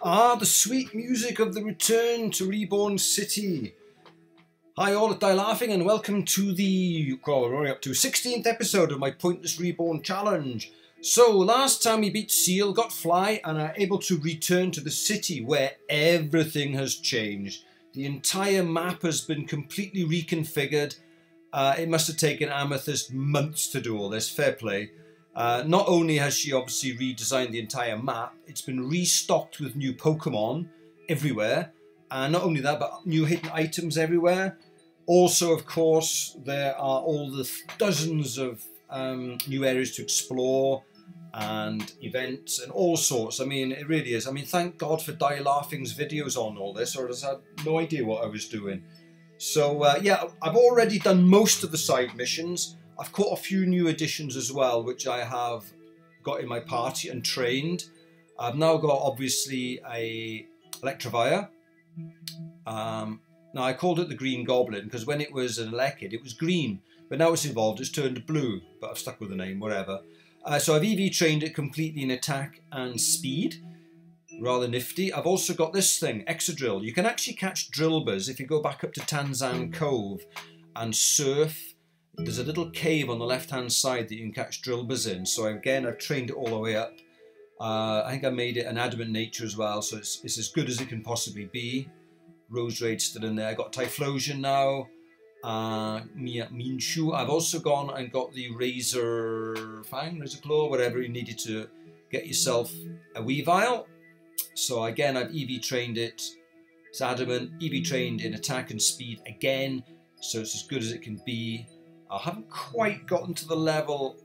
Ah, the sweet music of the return to Reborn City. Hi all, it's Die Laughing and welcome to the, we're up to 16th episode of my Pointless Reborn Challenge. So, last time we beat Seal, got Fly and are able to return to the city where everything has changed. The entire map has been completely reconfigured. It must have taken Amethyst months to do all this, fair play. Not only has she obviously redesigned the entire map, it's been restocked with new Pokemon everywhere. And not only that, but new hidden items everywhere. Also, of course, there are all the dozens of new areas to explore and events and all sorts. I mean, it really is. I mean, thank God for Die Laughing's videos on all this, or else I had no idea what I was doing. So, yeah, I've already done most of the side missions. I've caught a few new additions as well, which I have got in my party and trained. I've now got, obviously, a Electivire. Now, I called it the Green Goblin because when it was an Elekid, it was green. But now it's evolved, it's turned blue. But I've stuck with the name, whatever. So I've EV trained it completely in attack and speed. Rather nifty. I've also got this thing, Exadrill. You can actually catch Drillburs if you go back up to Tanzan Cove and surf. There's a little cave on the left-hand side that you can catch Drillburs in. So again, I've trained it all the way up. I think I made it an adamant nature as well, so it's as good as it can possibly be. Rose Raid's still in there. I got Typhlosion now. Minshu. I've also gone and got the Razor Fang, Razor Claw, whatever you needed to get yourself a Weavile. So again, I've EV trained it. It's adamant. EV trained in attack and speed again, so it's as good as it can be. I haven't quite gotten to the level.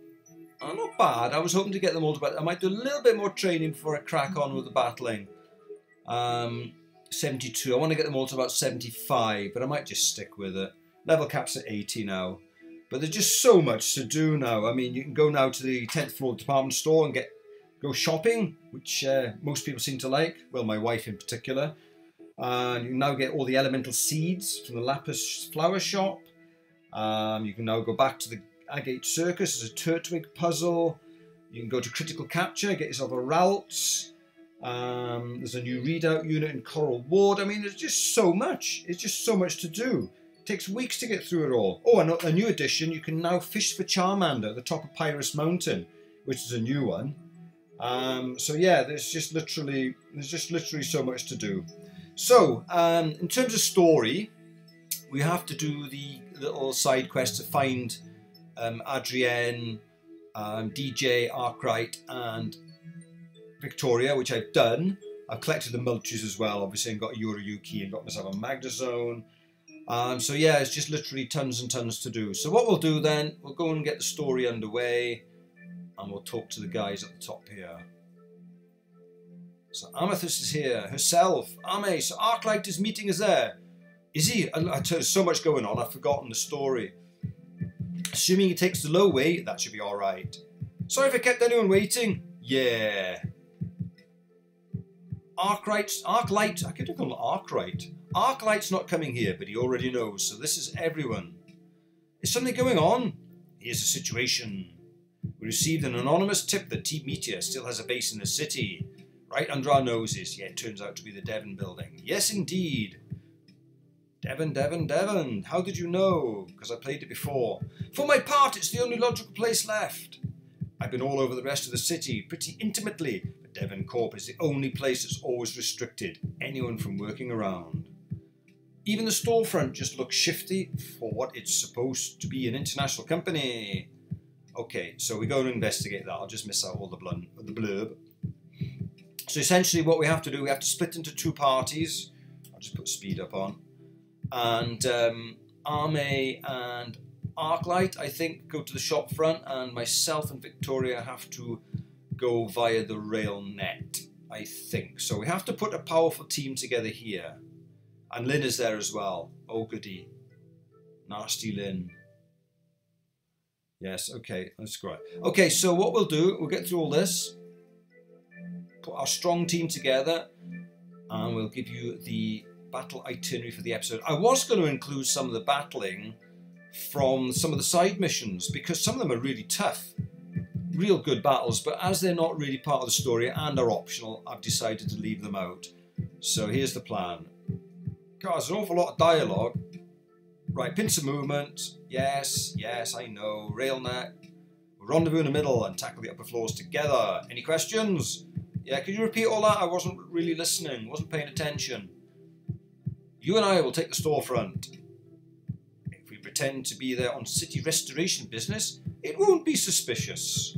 Not bad. I was hoping to get them all to battle. I might do a little bit more training before I crack on with the battling. 72. I want to get them all to about 75, but I might just stick with it. Level cap's at 80 now. But there's just so much to do now. I mean, you can go now to the 10th floor department store and go shopping, which most people seem to like. Well, my wife in particular. You can now get all the elemental seeds from the Lapis flower shop. You can now go back to the Agate Circus as a Turtwig puzzle. You can go to Critical Capture, get yourself a Ralts. There's a new readout unit in Coral Ward. I mean, there's just so much. It's just so much to do. It takes weeks to get through it all. Oh, and a new addition, you can now fish for Charmander at the top of Pyrus Mountain, which is a new one. So yeah, there's just literally so much to do. So, in terms of story, we have to do the little side quest to find Adrienne, DJ, Arkwright, and Victoria, which I've done. I've collected the Mulches as well, obviously, and got a Yoriyuki and got myself a Magnezone. So yeah, it's just literally tons and tons to do. So what we'll do then, we'll go and get the story underway, and we'll talk to the guys at the top here. So Amethyst is here, herself. Ame, so Arclight is meeting us there. Is he? There's so much going on, I've forgotten the story. Assuming he takes the low way, that should be alright. Sorry if I kept anyone waiting. Yeah. Arclight, I could call him Arkwright. Arclight's not coming here, but he already knows, so this is everyone. Is something going on? Here's the situation. We received an anonymous tip that Team Meteor still has a base in the city. Right under our noses. Yeah, it turns out to be the Devon building. Yes, indeed. Devon. How did you know? Because I played it before. For my part, it's the only logical place left. I've been all over the rest of the city, pretty intimately, but Devon Corp is the only place that's always restricted anyone from working around. Even the storefront just looks shifty for what it's supposed to be an international company. Okay, so we go and investigate that. I'll just miss out all the blurb. So essentially what we have to do, we have to split into two parties. I'll just put speed up on. And Ame and Arclight, I think, go to the shop front, and myself and Victoria have to go via the rail net, I think. So we have to put a powerful team together here. And Lynn is there as well. Oh, goody. Nasty Lynn. Yes, okay, that's great. Okay, so what we'll do, we'll get through all this, put our strong team together, and we'll give you the battle itinerary for the episode. I was going to include some of the battling from some of the side missions, because some of them are really tough. real good battles, but as they're not really part of the story and are optional, I've decided to leave them out. So here's the plan. God, there's an awful lot of dialogue. Right, pincer movement. Yes, yes, I know. Railnet. Rendezvous in the middle and tackle the upper floors together. Any questions? Yeah, could you repeat all that? I wasn't really listening, wasn't paying attention. You and I will take the storefront. If we pretend to be there on city restoration business, it won't be suspicious.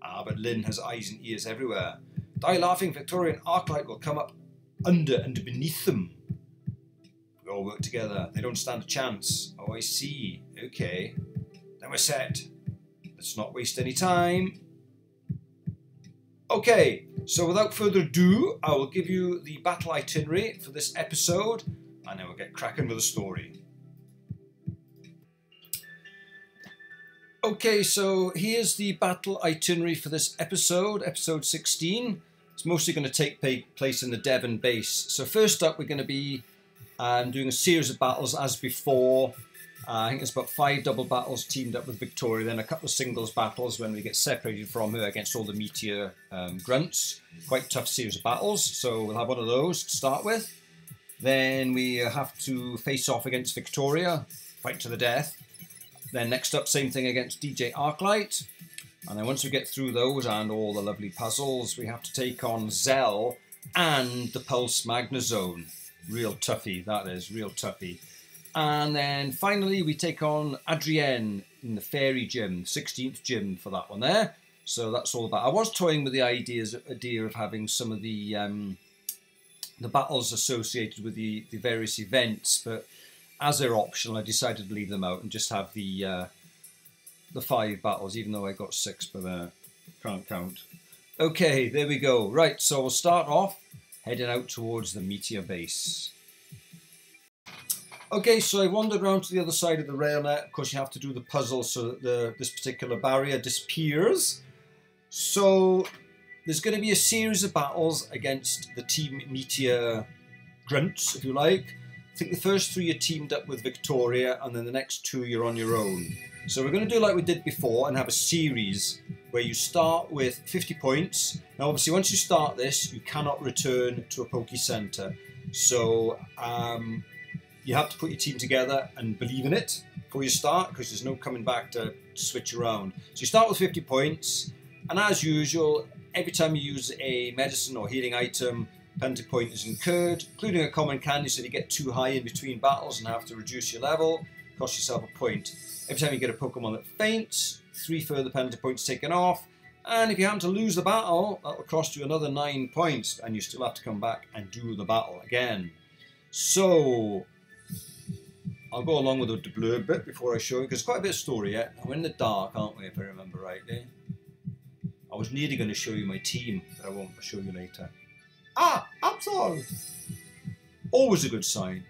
Ah, but Lynn has eyes and ears everywhere. Die laughing, Victoria and Arclight will come up under and beneath them. We all work together. They don't stand a chance. Oh, I see. Okay. Then we're set. Let's not waste any time. Okay, so without further ado, I will give you the battle itinerary for this episode, and then we'll get cracking with the story. Okay, so here's the battle itinerary for this episode, episode 16. It's mostly going to take place in the Devon base. So first up, we're going to be doing a series of battles as before. I think it's about 5 double battles teamed up with Victoria, then a couple of singles battles when we get separated from her against all the meteor grunts. Quite tough series of battles, so we'll have one of those to start with. Then we have to face off against Victoria, fight to the death. Then next up, same thing against DJ Arclight. And then once we get through those and all the lovely puzzles, we have to take on Zell and the Pulse Magnazone. Real toughie, that is, real toughie. And then finally we take on Adrienne in the Fairy Gym, 16th gym for that one there. So that's all about. I was toying with the idea of having some of the battles associated with the various events, but as they're optional, I decided to leave them out and just have the 5 battles, even though I got 6, but can't count. Okay, there we go. Right, so we'll start off heading out towards the meteor base. Okay, so I wandered around to the other side of the railnet. Of course, you have to do the puzzle so that this particular barrier disappears. So there's going to be a series of battles against the Team Meteor grunts, if you like. I think the first 3 are teamed up with Victoria, and then the next 2 you're on your own. So we're going to do like we did before and have a series where you start with 50 points. Now, obviously, once you start this, you cannot return to a Poke Center. So you have to put your team together and believe in it before you start, because there's no coming back to switch around. So you start with 50 points, and as usual, every time you use a medicine or healing item, penalty point is incurred, including a common candy, so you get too high in between battles and have to reduce your level, cost yourself a point. Every time you get a Pokemon that faints, 3 further penalty points taken off, and if you happen to lose the battle, that will cost you another 9 points, and you still have to come back and do the battle again. So I'll go along with the blurb bit before I show you, because quite a bit of story yet. We're in the dark, aren't we, if I remember rightly? I was nearly going to show you my team, but I won't. I'll show you later. Ah, Absol! Always a good sign.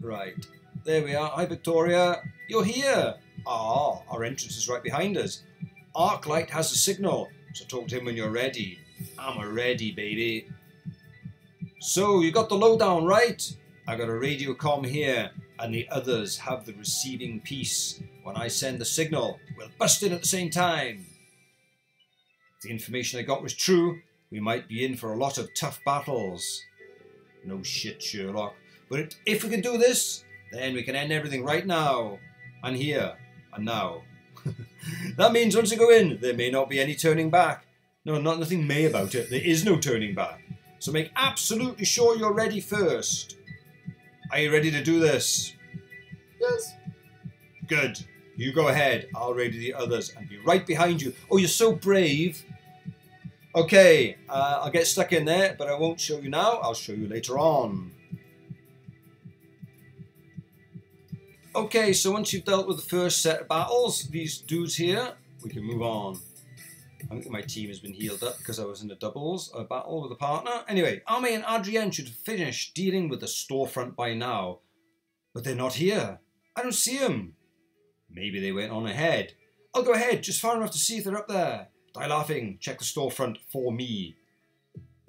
Right, there we are. Hi, Victoria. You're here. Ah, our entrance is right behind us. Arclight has a signal, so talk to him when you're ready. I'm ready, baby. So, you got the lowdown, right? I got a radio comm here, and the others have the receiving piece. When I send the signal, we'll bust in at the same time. If the information I got was true, we might be in for a lot of tough battles. No shit, Sherlock. But if we can do this, then we can end everything right now. And here. And now. That means once you go in, there may not be any turning back. No, nothing may about it. There is no turning back. So make absolutely sure you're ready first. Are you ready to do this? Yes. Good. You go ahead. I'll radio the others and be right behind you. Oh, you're so brave. Okay, I'll get stuck in there, but I won't show you now. I'll show you later on. Okay, so once you've dealt with the first set of battles, these dudes here, we can move on. I think my team has been healed up because I was in a doubles battle with a partner. Anyway, Army and Adrienne should have finished dealing with the storefront by now. But they're not here. I don't see them. Maybe they went on ahead. I'll go ahead, just far enough to see if they're up there. Die laughing, check the storefront for me.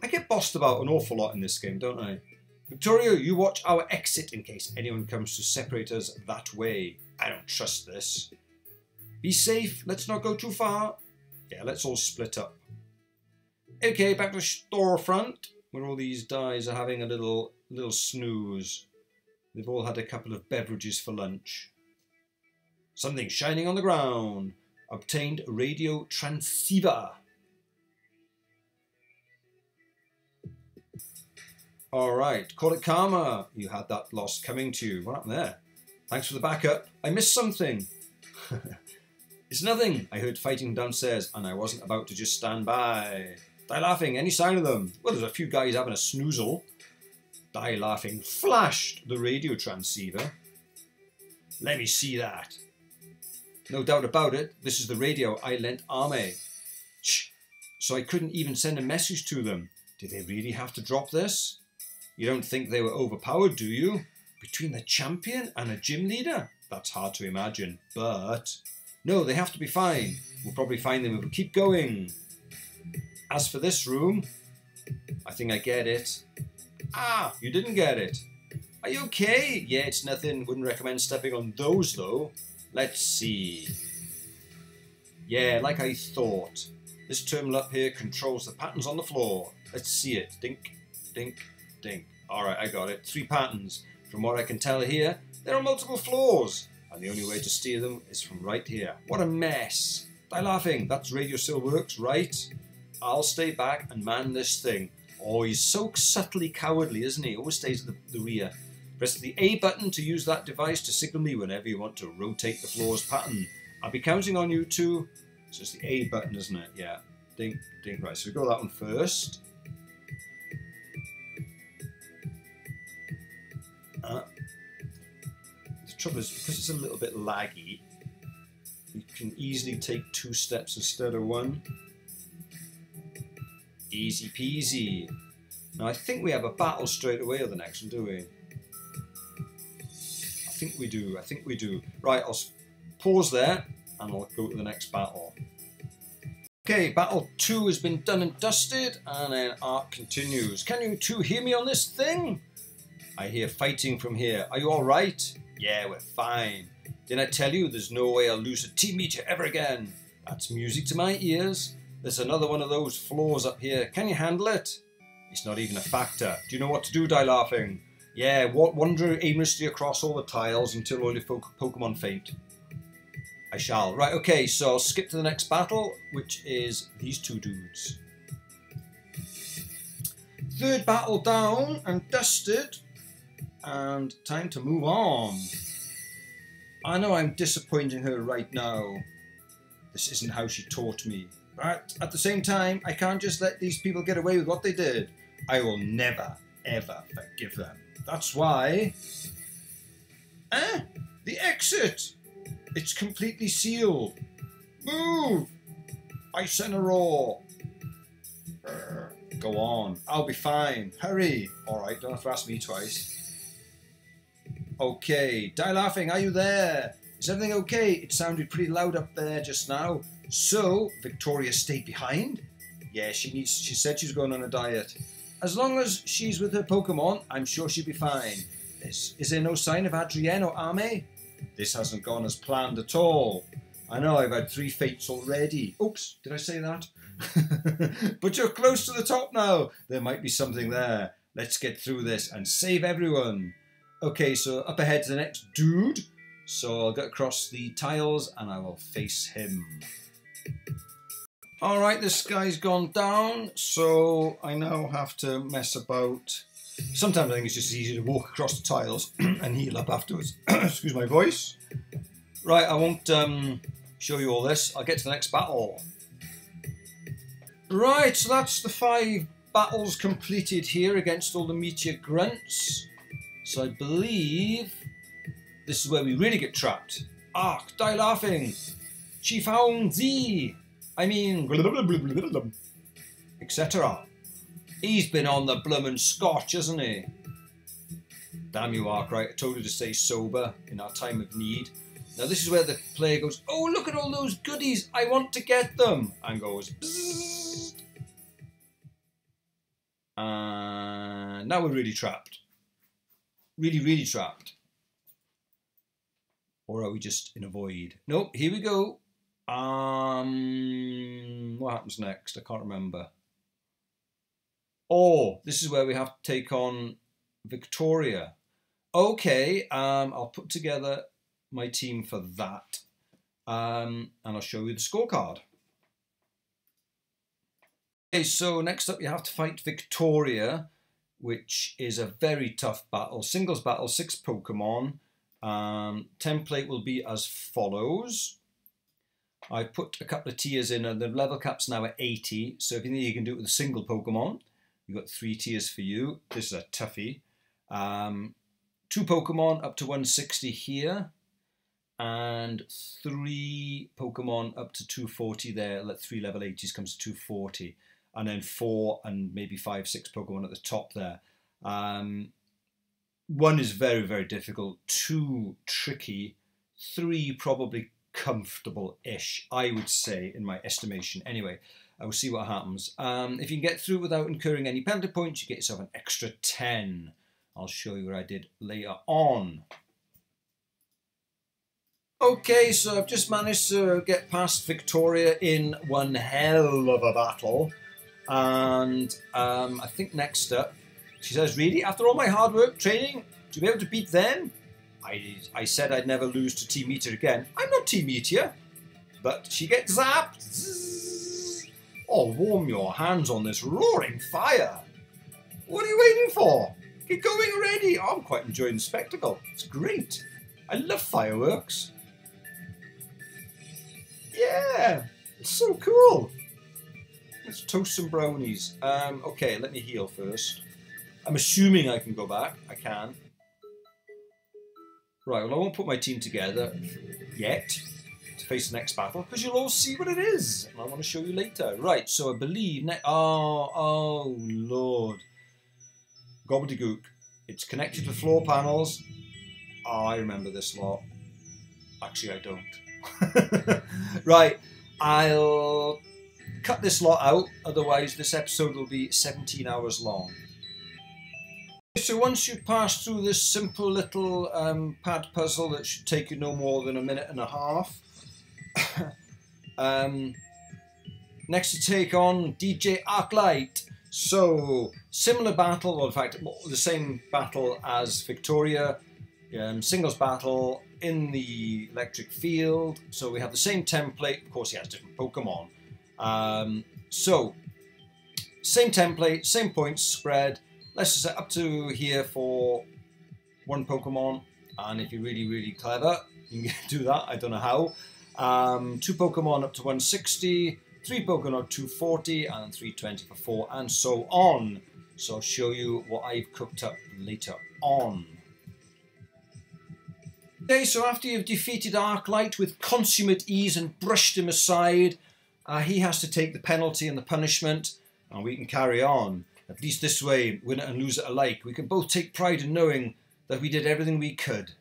I get bossed about an awful lot in this game, don't I? Victoria, you watch our exit in case anyone comes to separate us that way. I don't trust this. Be safe, let's not go too far. Yeah, let's all split up. Okay, back to the storefront, where all these guys are having a little snooze. They've all had a couple of beverages for lunch. Something shining on the ground. Obtained a radio transceiver. Alright, call it karma. You had that loss coming to you. What happened there? Thanks for the backup. I missed something. It's nothing. I heard fighting downstairs and I wasn't about to just stand by. Die laughing, any sign of them? Well, there's a few guys having a snoozle. Die laughing flashed the radio transceiver. Let me see that. No doubt about it, this is the radio I lent Arme. Shh. So I couldn't even send a message to them. Did they really have to drop this? You don't think they were overpowered, do you? Between the champion and a gym leader? That's hard to imagine, but... No, they have to be fine. We'll probably find them if we keep going. As for this room, I think I get it. Ah, you didn't get it. Are you okay? Yeah, it's nothing. Wouldn't recommend stepping on those, though. Let's see. Yeah, like I thought. This terminal up here controls the patterns on the floor. Let's see it. Dink, dink, dink. Alright, I got it. 3 patterns. From what I can tell here, there are multiple floors. And the only way to steer them is from right here. What a mess. Die laughing. That's radio still works, right? I'll stay back and man this thing. Oh, he's so subtly cowardly, isn't he? Always stays at the rear. Press the A button to use that device to signal me whenever you want to rotate the floor's pattern. I'll be counting on you to... So it's the A button, isn't it? Yeah. Ding, ding. Right, so we go that one first. The trouble is, because it's a little bit laggy, you can easily take 2 steps instead of 1. Easy peasy. Now I think we have a battle straight away on the next one, do we? I think we do. Right, I'll pause there and I'll go to the next battle. Okay, battle 2 has been done and dusted, and then art continues. Can you 2 hear me on this thing? I hear fighting from here. Are you alright? Yeah, we're fine. Didn't I tell you there's no way I'll lose a team meter ever again? That's music to my ears. There's another one of those floors up here. Can you handle it? It's not even a factor. Do you know what to do, Die Laughing? Yeah, wander aimlessly across all the tiles until all your Pokemon faint. I shall. Right, okay, so I'll skip to the next battle, which is these 2 dudes. 3rd battle down and dusted. And time to move on. I know I'm disappointing her right now. This isn't how she taught me. But at the same time, I can't just let these people get away with what they did. I will never, ever forgive them. That's why... The exit! It's completely sealed. Move! Incineroar! Go on. I'll be fine. Hurry! Alright, don't have to ask me twice. Okay. Die Laughing, are you there? Is everything okay? It sounded pretty loud up there just now. So, Victoria stayed behind? Yeah, she said she's going on a diet. As long as she's with her Pokemon, I'm sure she'll be fine. Is there no sign of Adrienne or Ame? This hasn't gone as planned at all. I know I've had 3 fates already. Oops, did I say that? But you're close to the top now. There might be something there. Let's get through this and save everyone. Okay, so up ahead to the next dude. So I'll get across the tiles and I will face him. Alright, this guy's gone down, so I now have to mess about. Sometimes I think it's just easy to walk across the tiles and heal up afterwards. Excuse my voice. Right, I won't show you all this. I'll get to the next battle. Right, so that's the 5 battles completed here against all the Meteor Grunts. So I believe this is where we really get trapped. Ark, Die Laughing. She found thee. I mean, etc. He's been on the bloomin' scotch, hasn't he? Damn you, Arkwright. I told you to stay sober in our time of need. Now this is where the player goes, oh, look at all those goodies. I want to get them. And goes, bzzzt. And now we're really trapped. Really, really trapped. Or are we just in a void? Nope, here we go. What happens next? I can't remember. Oh, this is where we have to take on Victoria. Okay, I'll put together my team for that. And I'll show you the scorecard. Okay, so next up you have to fight Victoria, which is a very tough battle. Singles battle, 6 Pokemon. Template will be as follows. I put a couple of tiers in, and the level cap's now at 80. So if you think you can do it with a single Pokemon, you've got 3 tiers for you. This is a toughie. 2 Pokemon up to 160 here, and 3 Pokemon up to 240 there. 3 level 80s comes to 240, and then 4 and maybe 5, 6 Pokemon at the top there. 1 is very, very difficult. 2 tricky. 3 probably comfortable-ish, I would say, in my estimation. Anyway, I will see what happens. If you can get through without incurring any penalty points, you get yourself an extra 10. I'll show you what I did later on. Okay, so I've just managed to get past Victoria in one hell of a battle. And I think next up, she says, really? After all my hard work, training, to be able to beat them? I said I'd never lose to Team Meteor again. I'm not Team Meteor. But she gets zapped. Zzz. Oh, warm your hands on this roaring fire. What are you waiting for? Get going already. Oh, I'm quite enjoying the spectacle. It's great. I love fireworks. Yeah, it's so cool. Let's toast some brownies. Okay, let me heal first. I'm assuming I can go back. I can. Right, well, I won't put my team together yet to face the next battle, because you'll all see what it is, and I want to show you later. Right, so I believe... Oh, Lord. Gobbledygook. It's connected to floor panels. Oh, I remember this lot. Actually, I don't. Right, I'll cut this lot out, otherwise this episode will be 17 hours long. So once you've passed through this simple little pad puzzle that should take you no more than a minute and a half, next to take on DJ Arclight. So similar battle, well in fact the same battle as Victoria, singles battle in the electric field. So we have the same template, of course he has different Pokemon. So same template, same points spread. Let's just set up to here for 1 Pokemon, and if you're really, really clever, you can do that. I don't know how. 2 Pokemon up to 160, 3 Pokemon up to 240, and 320 for 4, and so on. So I'll show you what I've cooked up later on. Okay, so after you've defeated Arclight with consummate ease and brushed him aside, he has to take the penalty and the punishment, and we can carry on. At least this way, winner and loser alike, we can both take pride in knowing that we did everything we could.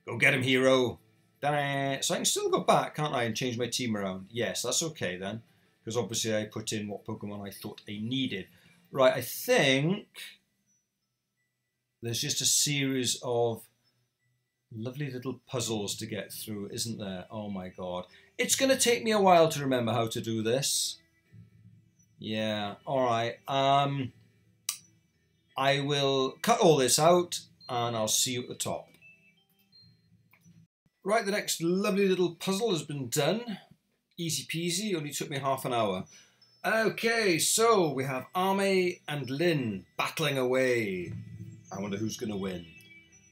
Go get him, hero. Da-da. So I can still go back, can't I, and change my team around? Yes, that's okay then, because obviously I put in what Pokemon I thought I needed. Right, I think there's just a series of lovely little puzzles to get through, isn't there? Oh my god. It's going to take me a while to remember how to do this. Yeah, alright. I will cut all this out and I'll see you at the top. Right, the next lovely little puzzle has been done. Easy peasy, only took me half an hour. Okay, so we have Ame and Lynn battling away. I wonder who's going to win.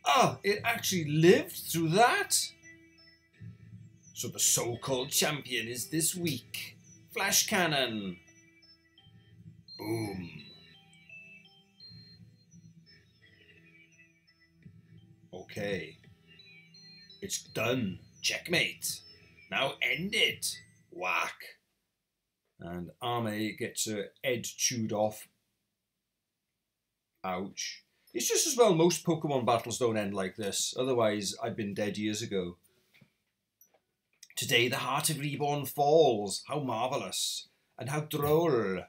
Oh, it actually lived through that? So the so-called champion is this weak. Flash cannon. Boom. Okay. It's done. Checkmate. Now end it. Whack. And Ame gets her head chewed off. Ouch. It's just as well most Pokemon battles don't end like this. Otherwise, I'd been dead years ago. Today the heart of Reborn falls. How marvellous. And how droll.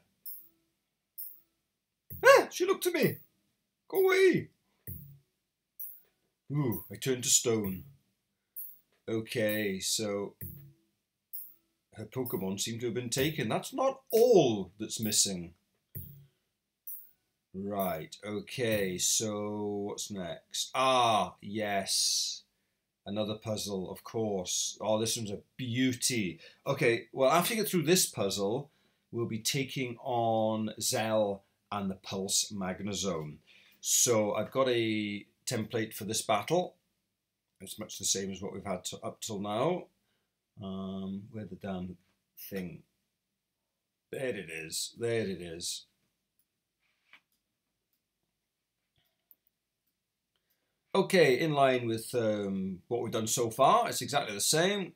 Ah, she looked at me. Go away. Ooh, I turned to stone. Okay, so her Pokemon seem to have been taken. That's not all that's missing. Right, okay, so what's next? Ah, yes. Another puzzle, of course. Oh, this one's a beauty. Okay, well, after you get through this puzzle, we'll be taking on Zell and the Pulse Magnezone. So I've got a template for this battle. It's much the same as what we've had up till now. Where's the damn thing? There it is. There it is. Okay, in line with what we've done so far, it's exactly the same.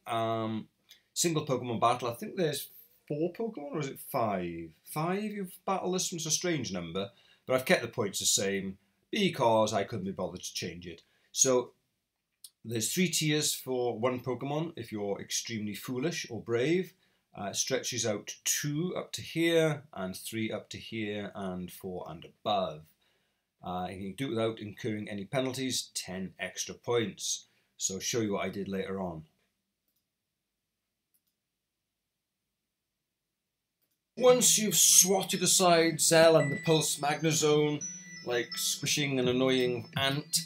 Single Pokemon battle. I think there's 4 Pokemon, or is it 5? 5 you've battled this one's a strange number, but I've kept the points the same because I couldn't be bothered to change it. So there's 3 tiers for 1 Pokemon if you're extremely foolish or brave. It stretches out 2 up to here, and 3 up to here, and 4 and above. You can do it without incurring any penalties, 10 extra points. So I'll show you what I did later on. Once you've swatted aside Zell and the Pulse Magnezone, like squishing an annoying ant,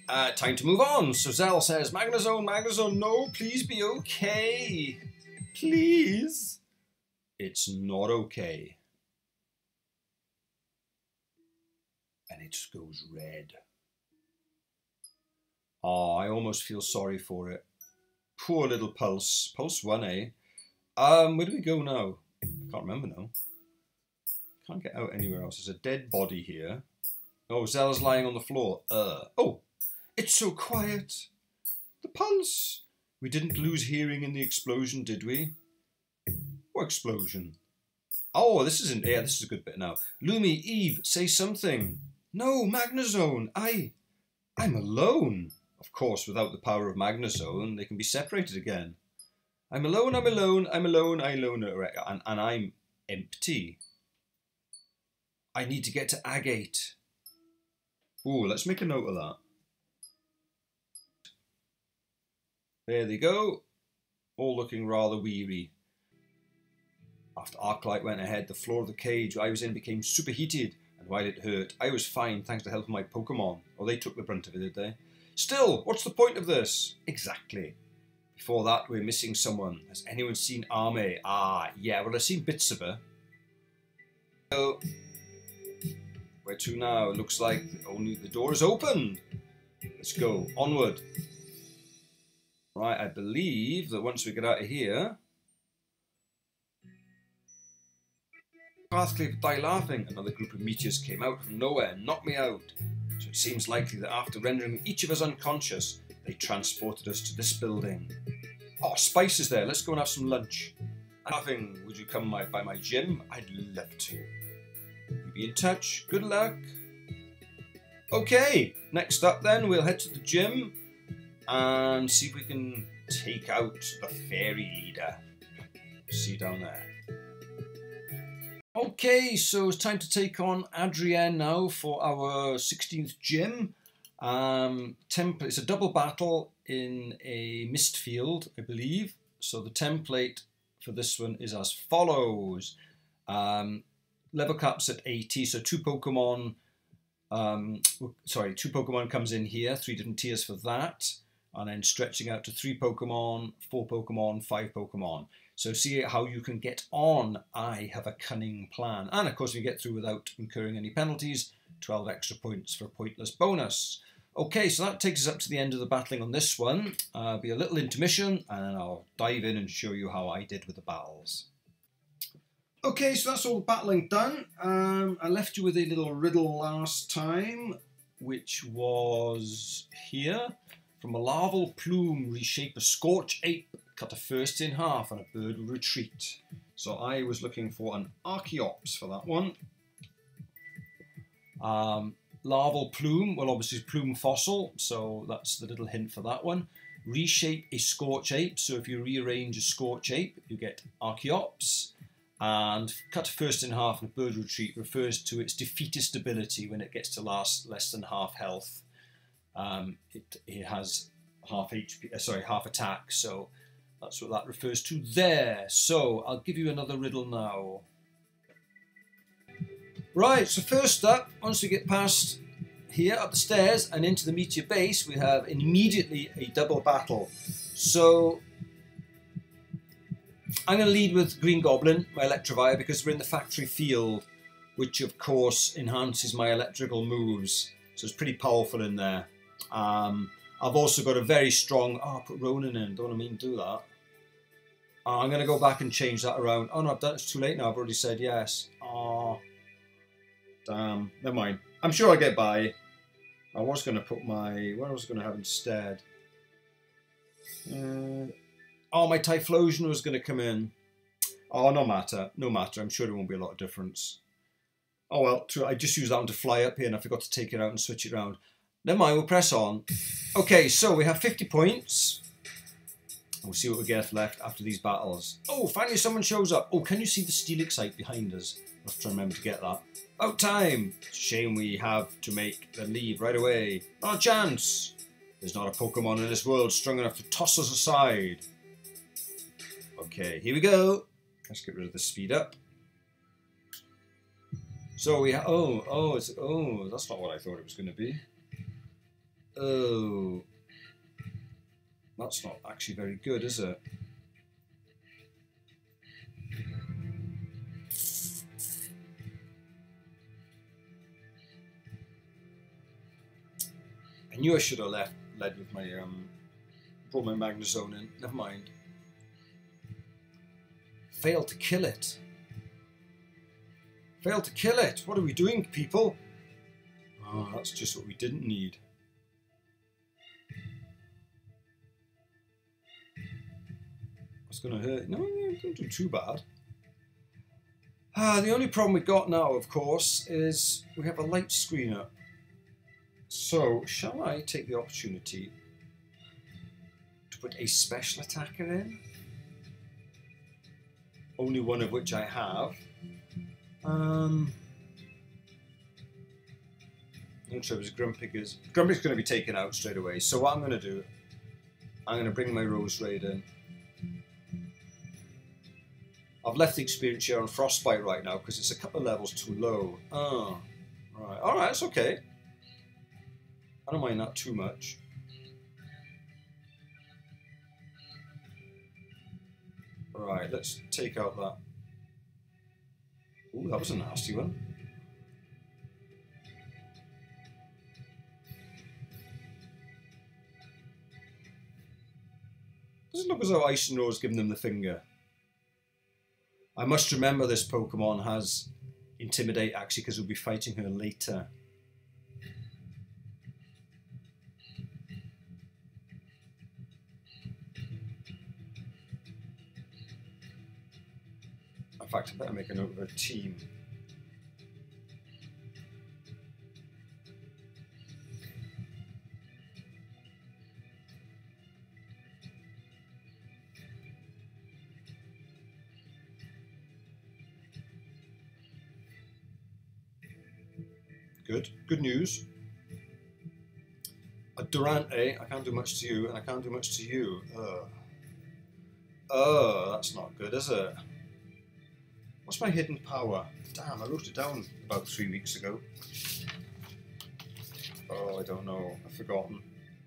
time to move on. So Zell says, Magnezone, Magnezone, no, please be okay. Please. It's not okay. And it goes red. Oh, I almost feel sorry for it. Poor little Pulse. Pulse 1, eh? Where do we go now? I can't remember now. Can't get out anywhere else. There's a dead body here. Oh, Zell's lying on the floor. Oh, it's so quiet. The Pulse. We didn't lose hearing in the explosion, did we? What explosion? Oh, this isn't... Yeah, this is a good bit now. Lumi, Eve, say something. No, Magnezone, I'm alone. Of course, without the power of Magnezone, they can be separated again. I'm alone, I'm alone, I'm alone, I'm alone, and I'm empty. I need to get to Agate. Ooh, let's make a note of that. There they go. All looking rather weary. After Arclight went ahead, the floor of the cage I was in became superheated. And while it hurt, I was fine thanks to the help of my Pokemon. Or they took the brunt of it, did they? Still, what's the point of this? Exactly. Before that, we're missing someone. Has anyone seen Ame? Ah, yeah, well, I've seen bits of her. So, where to now? It looks like only the door is open. Let's go. Onward. Right, I believe that once we get out of here... Pathcliff died laughing. Another group of meteors came out from nowhere and knocked me out. So it seems likely that after rendering each of us unconscious, they transported us to this building. Oh, Spice is there. Let's go and have some lunch. Laughing, would you come by my gym? I'd love to. You be in touch. Good luck. Okay, next up then, we'll head to the gym and see if we can take out the fairy leader. See you down there. Okay, so it's time to take on Adrienne now for our 16th gym. It's a double battle in a mist field, I believe. So the template for this one is as follows. Level caps at 80, so 2 Pokemon comes in here, 3 different tiers for that. And then stretching out to 3 Pokemon, 4 Pokemon, 5 Pokemon. So see how you can get on. I have a cunning plan. And of course, we get through without incurring any penalties. 12 extra points for a pointless bonus. Okay, so that takes us up to the end of the battling on this one. Be a little intermission, and then I'll dive in and show you how I did with the battles. Okay, so that's all the battling done. I left you with a little riddle last time, which was here. From a larval plume, reshape a scorch ape, cut a first in half, and a bird will retreat. So I was looking for an Archeops for that one. Larval plume, well obviously plume fossil, so that's the little hint for that one. Reshape a scorch ape, so if you rearrange a scorch ape, you get Archeops. And cut first in half and a bird retreat refers to its defeatist ability when it gets to less than half health. It has half attack, so That's what that refers to there. So I'll give you another riddle now. Right, so first up, once we get past here up the stairs and into the meteor base, we have immediately a double battle. So I'm going to lead with Green Goblin, my Electivire, because we're in the factory field, which of course enhances my electrical moves. So it's pretty powerful in there. I've also got a very strong... Oh, I put Ronin in. Don't mean to do that. I'm going to go back and change that around. Oh no, I've done it. It's too late now. I've already said yes. Oh, damn. Never mind. I'm sure I'll get by. I was going to put my... What was I going to have instead? Oh, my Typhlosion was going to come in. Oh, no matter. No matter. I'm sure there won't be a lot of difference. Oh well, I just used that one to fly up here and I forgot to take it out and switch it around. Never mind, we'll press on. Okay, so we have 50 points. We'll see what we get left after these battles. Oh, finally someone shows up. Oh, can you see the Steelixite behind us? I'll have to remember to get that. Out time! Shame we have to make them leave right away. Not a chance! There's not a Pokemon in this world strong enough to toss us aside. Okay, here we go. Let's get rid of the speed up. So we have... Oh, that's not what I thought it was going to be. Oh... That's not actually very good, is it? I knew I should have led with my brought my Magnezone in. Never mind. Failed to kill it. Failed to kill it. What are we doing, people? Oh, that's just what we didn't need. It's going to hurt. No, it didn't do too bad. The only problem we've got now, of course, is we have a light screen up. So, shall I take the opportunity to put a special attacker in? Only one of which I have. I'm not sure if Grumpig is. Grumpig's going to be taken out straight away. So what I'm going to do, I'm going to bring my Rose Raid in. I've left the experience here on Frostbite right now because it's a couple of levels too low. Oh, right. Alright, it's okay. I don't mind that too much. Right, let's take out that. Ooh, that was a nasty one. Doesn't look as though Icenroar's giving them the finger. I must remember this Pokemon has Intimidate actually because we'll be fighting her later. In fact, I better make a note of her team. Good news. A Durante, I can't do much to you, and I can't do much to you. That's not good, is it? What's my hidden power? Damn, I wrote it down about 3 weeks ago. Oh, I don't know. I've forgotten.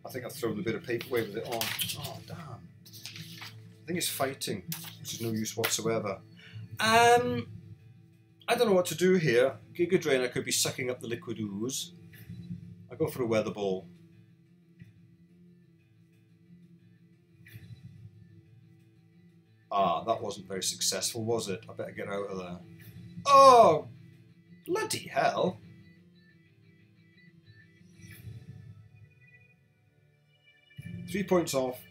I think I've thrown a bit of paper away with it on. Oh, damn. I think it's fighting, which is no use whatsoever. I don't know what to do here. Giga Drain, I could be sucking up the liquid ooze. I go for a Weather Ball. Ah, that wasn't very successful, was it? I better get out of there. Oh, bloody hell. Three points off.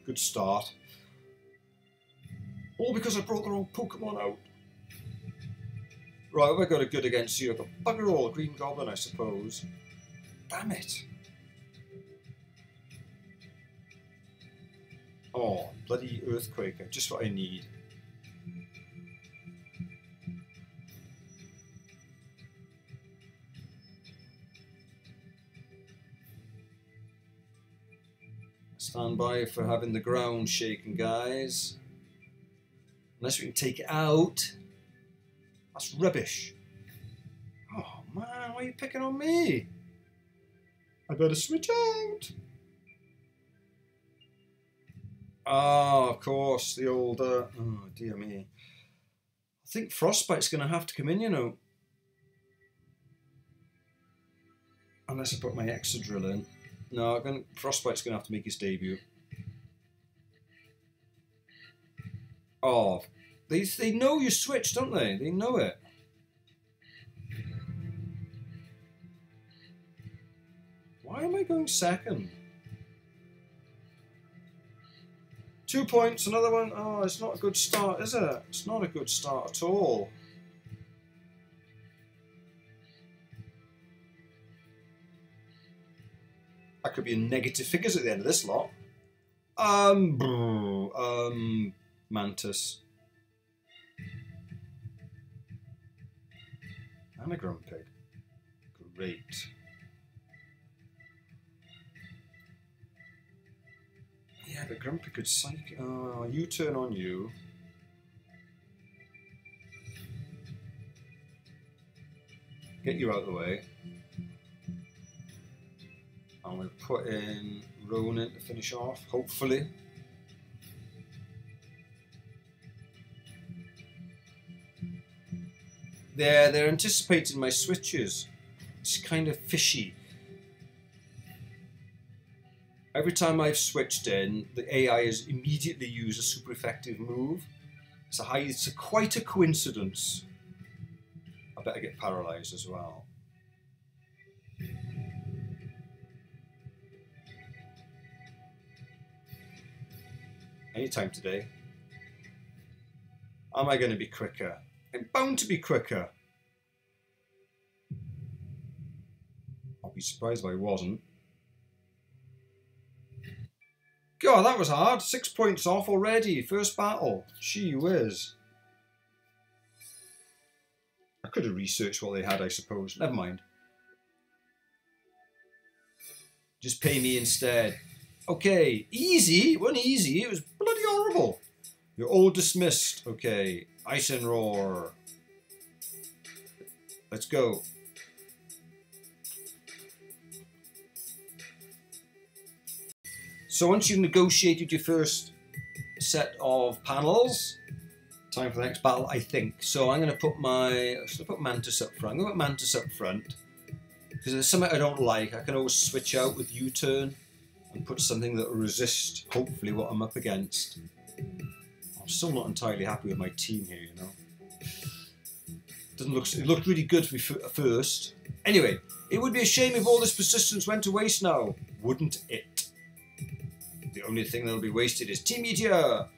Good start. All because I brought the wrong Pokemon out. Right, have I got a good against you? I've got bugger all, Green Goblin, I suppose. Damn it. Oh, bloody Earthquaker, just what I need. Stand by for having the ground shaken, guys. Unless we can take it out. That's rubbish. Oh man, why are you picking on me? I better switch out. Oh, of course, the old... oh, dear me. I think Frostbite's going to have to come in, you know. Unless I put my Excadrill in. No, Frostbite's going to have to make his debut. Oh, they know you switch, don't they? They know it. Why am I going second? 2 points, another one. Oh, it's not a good start, is it? It's not a good start at all. I could be in negative figures at the end of this lot. Mantis. And a Grumpig. Great. Yeah, but Grumpy could psych... Oh, U-turn on you. Get you out of the way. And we'll put in Ronin to finish off, hopefully. They're anticipating my switches. It's kind of fishy. Every time I've switched in, the AI has immediately used a super effective move. It's quite a coincidence. I better get paralysed as well. Anytime today. Am I going to be quicker? I'm bound to be quicker. I'll be surprised if I wasn't. God, that was hard. 6 points off already. First battle. Gee whiz. I could have researched what they had, I suppose. Never mind. Just pay me instead. Okay, easy. It wasn't easy. It was bloody horrible. You're all dismissed. Okay, Ice and Roar. Let's go. So once you've negotiated your first set of panels, time for the next battle, I think. So I'm going to put Mantis up front. I'm going to put Mantis up front because there's something I don't like. I can always switch out with U-turn and put something that will resist, hopefully, what I'm up against. I'm still not entirely happy with my team here, you know. It looked really good for me first. Anyway, it would be a shame if all this persistence went to waste now, wouldn't it? The only thing that'll be wasted is Team Meteor.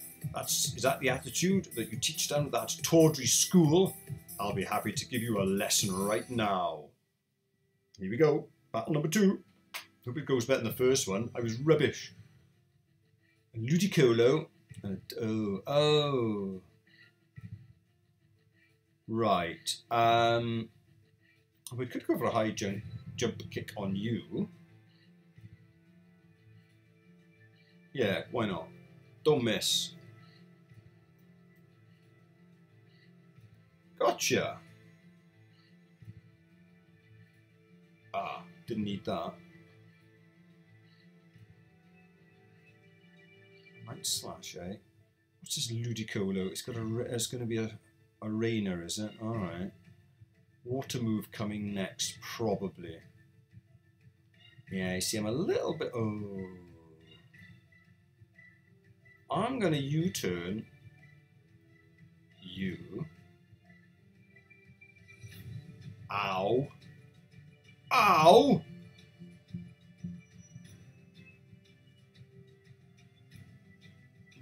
Is that the attitude that you teach down at that tawdry school? I'll be happy to give you a lesson right now. Here we go. Battle number 2. Hope it goes better than the first one. I was rubbish. A Ludicolo. Oh. Right. We could go for a high jump kick on you. Yeah, why not? Don't miss. Gotcha. Ah, didn't need that. Might slash, eh? What's this Ludicolo? It's going to be a Rainer, is it? All right. Water move coming next, probably. Yeah, you see, I'm a little bit. Oh. I'm going to U-turn you. Ow. Ow!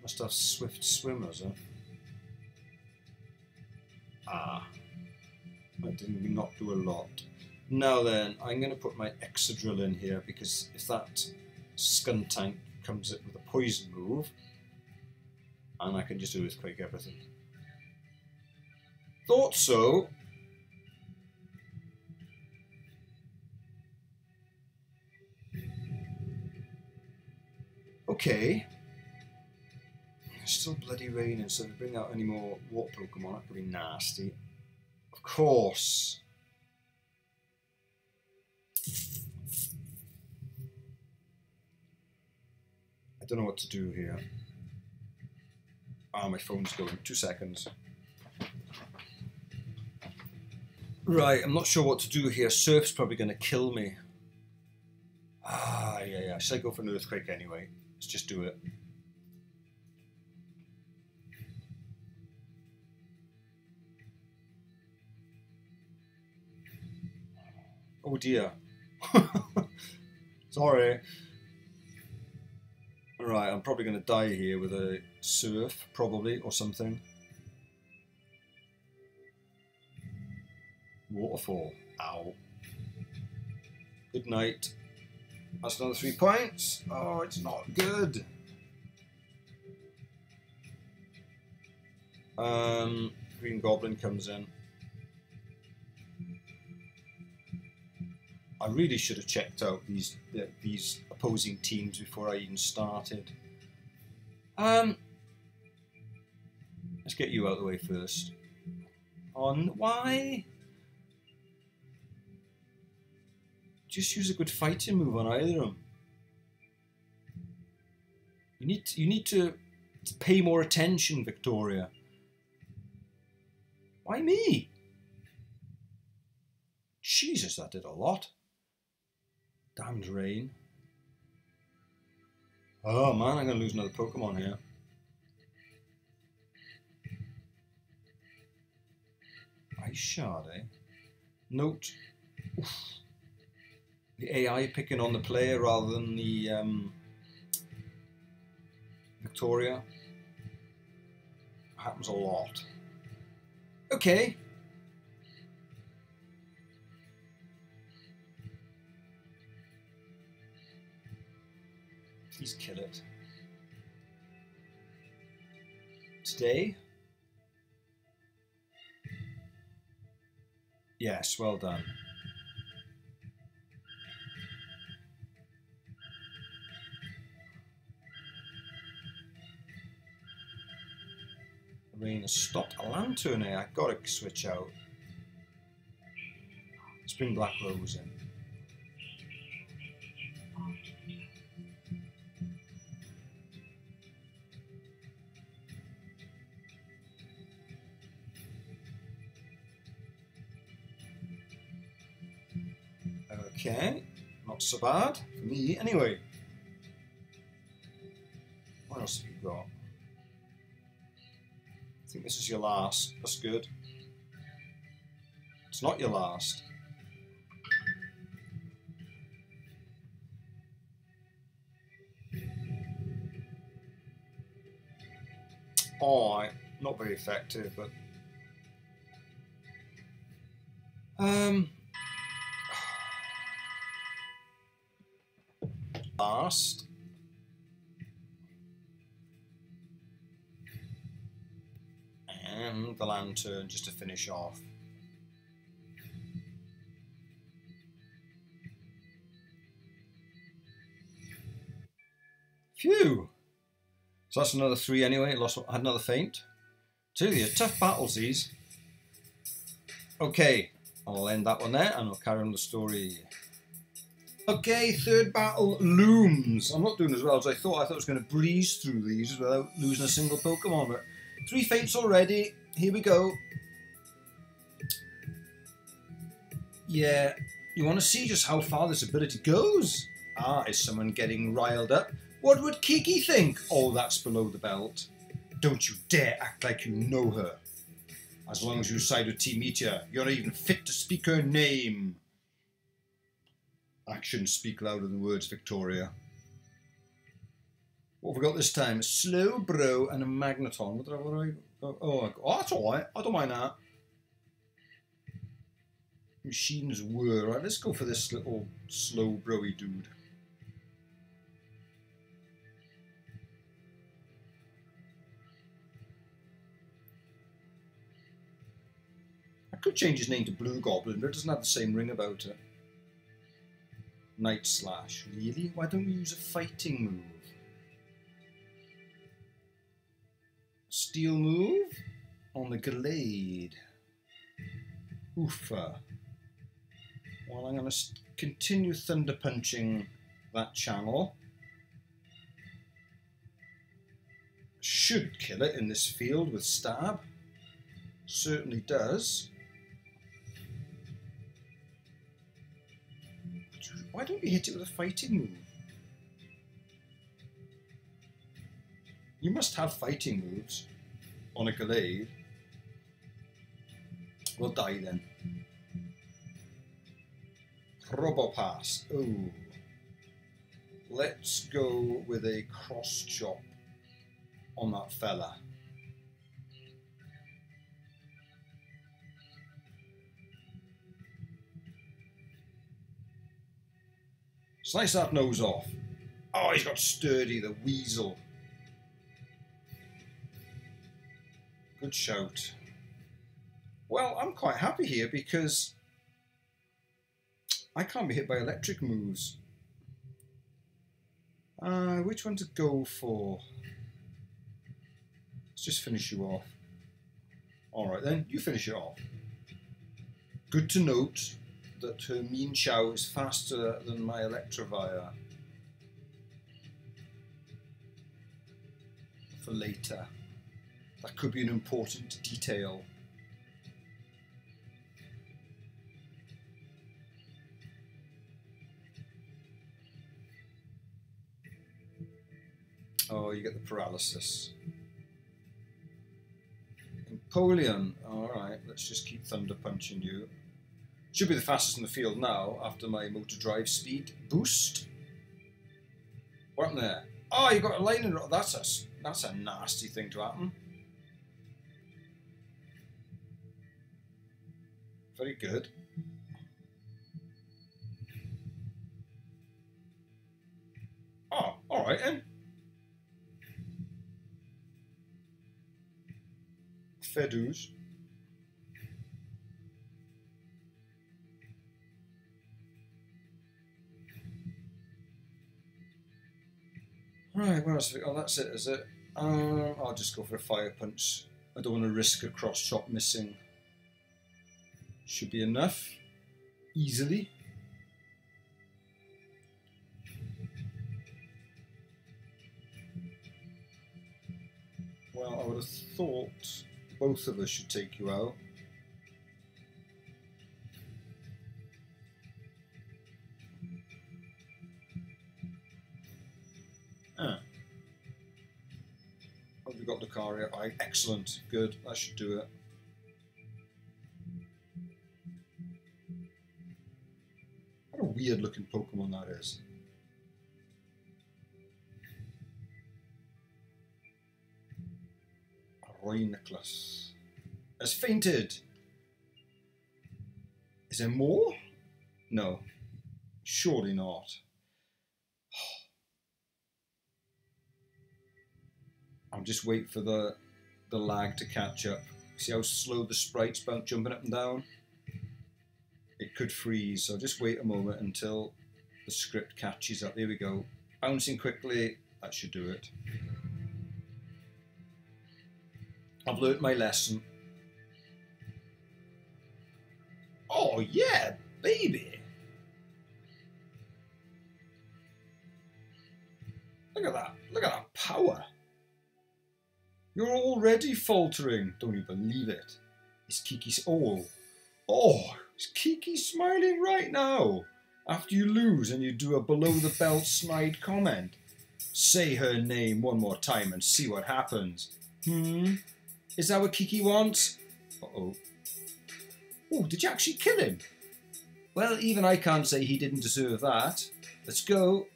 Must have swift swimmers, huh? Ah. That did not do a lot. Now then, I'm going to put my Excadrill in here because if that Skuntank comes in with a poison move, and I can just do Earthquake everything. Thought so. Okay. It's still bloody raining, so if we bring out any more water Pokemon, that could be nasty. Of course. I don't know what to do here. Ah, my phone's going. 2 seconds. Right, I'm not sure what to do here. Surf's probably going to kill me. Ah, yeah. Should I go for an Earthquake anyway? Let's just do it. Oh dear. Sorry. Alright, I'm probably going to die here with a Surf, probably, or something. Waterfall. Ow. Good night. That's another 3 points. Oh, it's not good. Green Goblin comes in. I really should have checked out these opposing teams before I even started. Let's get you out of the way first. On why? Just use a good fighting move on either of them. You need to pay more attention, Victoria. Why me? Jesus, that did a lot. Damned rain. Oh man, I'm going to lose another Pokemon here. Ice Shard, eh? Note. Oof. The AI picking on the player rather than the Victoria. Happens a lot. Okay. Please kill it. Today? Yes, well done. The rain has stopped. A Lantern here. I've got to switch out. Let's bring Black Rose in. Okay, not so bad for me anyway. What else have you got? I think this is your last. That's good. It's not your last. Alright, not very effective, but last. And the Lantern just to finish off. Phew! So that's another 3 anyway. Had another faint. Two tough battles these. Okay, I'll end that one there and I'll carry on the story. Okay, third battle looms. I'm not doing as well as I thought. I thought I was going to breeze through these without losing a single Pokemon. But 3 faints already. Here we go. Yeah, you want to see just how far this ability goes? Ah, is someone getting riled up? What would Kiki think? Oh, that's below the belt. Don't you dare act like you know her. As long as you side with Team Meteor, you're not even fit to speak her name. Actions speak louder than words, Victoria. What have we got this time? A Slowbro and a Magneton. What do I oh, that's alright. I don't mind that. Machines were. Right, let's go for this little Slowbro-y dude. I could change his name to Blue Goblin, but it doesn't have the same ring about it. Night Slash. Really? Why don't you use a fighting move? Steel move on the Glade. Oofa. Well, I'm going to continue thunder punching that channel. Should kill it in this field with stab. Certainly does. Why don't we hit it with a fighting move? You must have fighting moves on a Glade. We'll die then. Robopass. Oh. Let's go with a cross chop on that fella. Slice that nose off. Oh, he's got sturdy, the weasel. Good shout. Well, I'm quite happy here because I can't be hit by electric moves. Which one to go for? Let's just finish you off. Alright then, you finish it off. Good to note that her mean chow is faster than my Electivire. For later. That could be an important detail. Oh, you get the paralysis. Empoleon. Alright, let's just keep thunder punching you. Should be the fastest in the field now after my motor drive speed boost. What happened there? Oh, you got a lightning rod. That's a nasty thing to happen. Very good. Oh, alright then. Fair dues. Right, what else have we got? Oh, that's it, is it? I'll just go for a fire punch. I don't want to risk a cross chop missing. Should be enough. Easily. Well, I would have thought both of us should take you out. Oh, we got Lucario. Excellent. Good. That should do it. What a weird looking Pokemon that is. Roy Nicholas has fainted. Is there more? No. Surely not. I'm just waiting for the lag to catch up. See how slow the sprites bounce jumping up and down? It could freeze, so just wait a moment until the script catches up. There we go. Bouncing quickly, that should do it. I've learnt my lesson. Oh yeah, baby! Look at that. Look at that power. You're already faltering. Don't you believe it? Is Kiki... is Kiki smiling right now? After you lose and you do a below-the-belt snide comment. Say her name one more time and see what happens. Is that what Kiki wants? Uh-oh. Oh, did you actually kill him? Well, even I can't say he didn't deserve that. Let's go.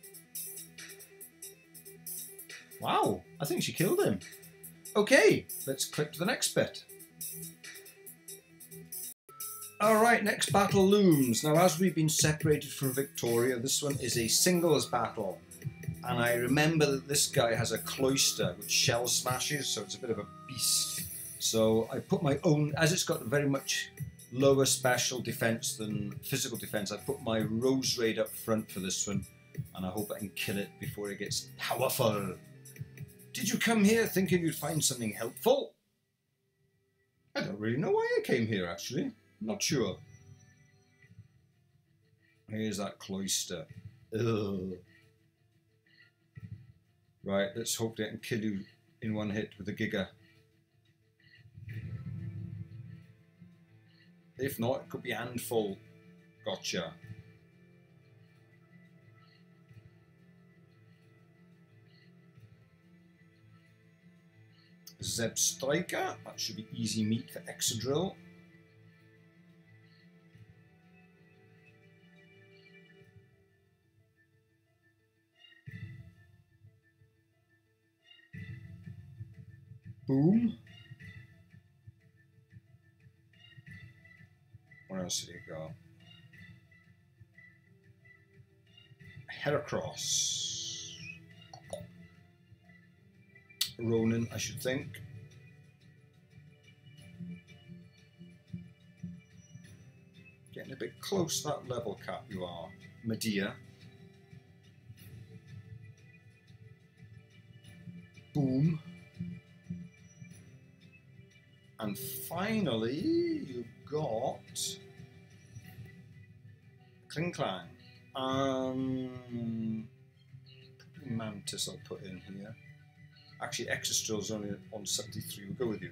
Wow, I think she killed him. Okay, let's click to the next bit. Alright, next battle looms. Now, as we've been separated from Victoria, this one is a singles battle. And I remember that this guy has a cloister which shell smashes, so it's a bit of a beast. So I put my own, as it's got very much lower special defense than physical defense, I put my Rose Raid up front for this one, and I hope I can kill it before it gets powerful. Did you come here thinking you'd find something helpful? I don't really know why I came here, actually. Not sure. Here's that cloister. Ugh. Right, let's hope they can kill you in one hit with a Giga. If not, it could be a handful. Gotcha. Zeb Striker, that should be easy meat for Excadrill. Boom. What else did you got? Heracross. Ronin, I should think. Getting a bit close to that level cap you are. Medea. Boom. And finally, you've got Kling Klang. Probably Mantis I'll put in here. Actually, Exastrel's only on 73. We'll go with you.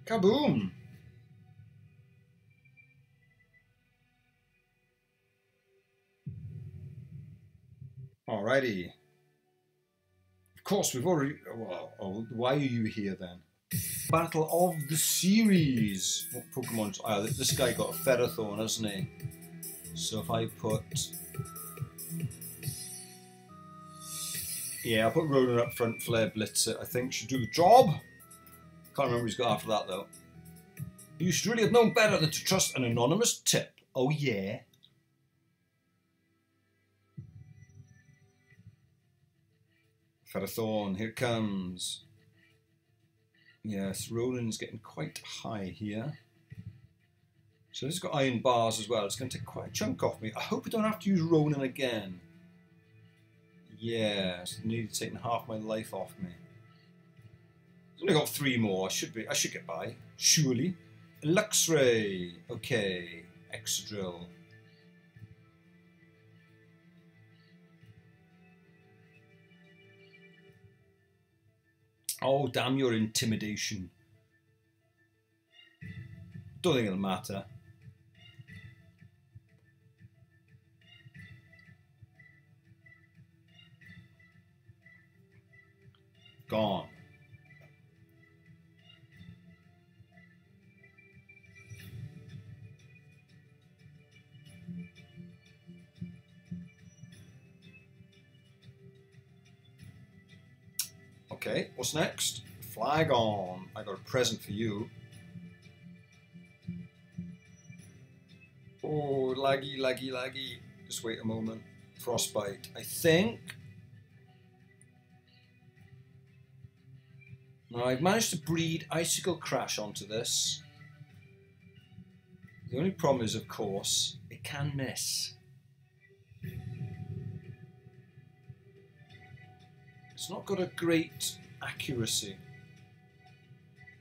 Kaboom! Alrighty. Of course, we've already... Well, oh, why are you here then? Battle of the series. What Pokemon? This guy got a Ferrothorn, hasn't he? So if I put... Yeah, I'll put Ronin up front, Flare Blitzer, I think should do the job. Can't remember who's got after that though. You should really have known better than to trust an anonymous tip. Oh yeah. Ferrothorn, here it comes. Yes, Ronin's getting quite high here. So this has got iron bars as well. It's going to take quite a chunk off me. I hope I don't have to use Ronin again. Yeah, it's nearly taking half my life off me. I've only got 3 more. I should get by. Surely. Luxray. Okay. Excadrill. Oh, damn your intimidation. Don't think it'll matter. Gone. Okay, what's next? Flygon. I got a present for you. Oh, laggy, laggy, laggy. Just wait a moment. Frostbite. I think. Now I've managed to breed Icicle Crash onto this. The only problem is, of course, it can miss. It's not got a great accuracy.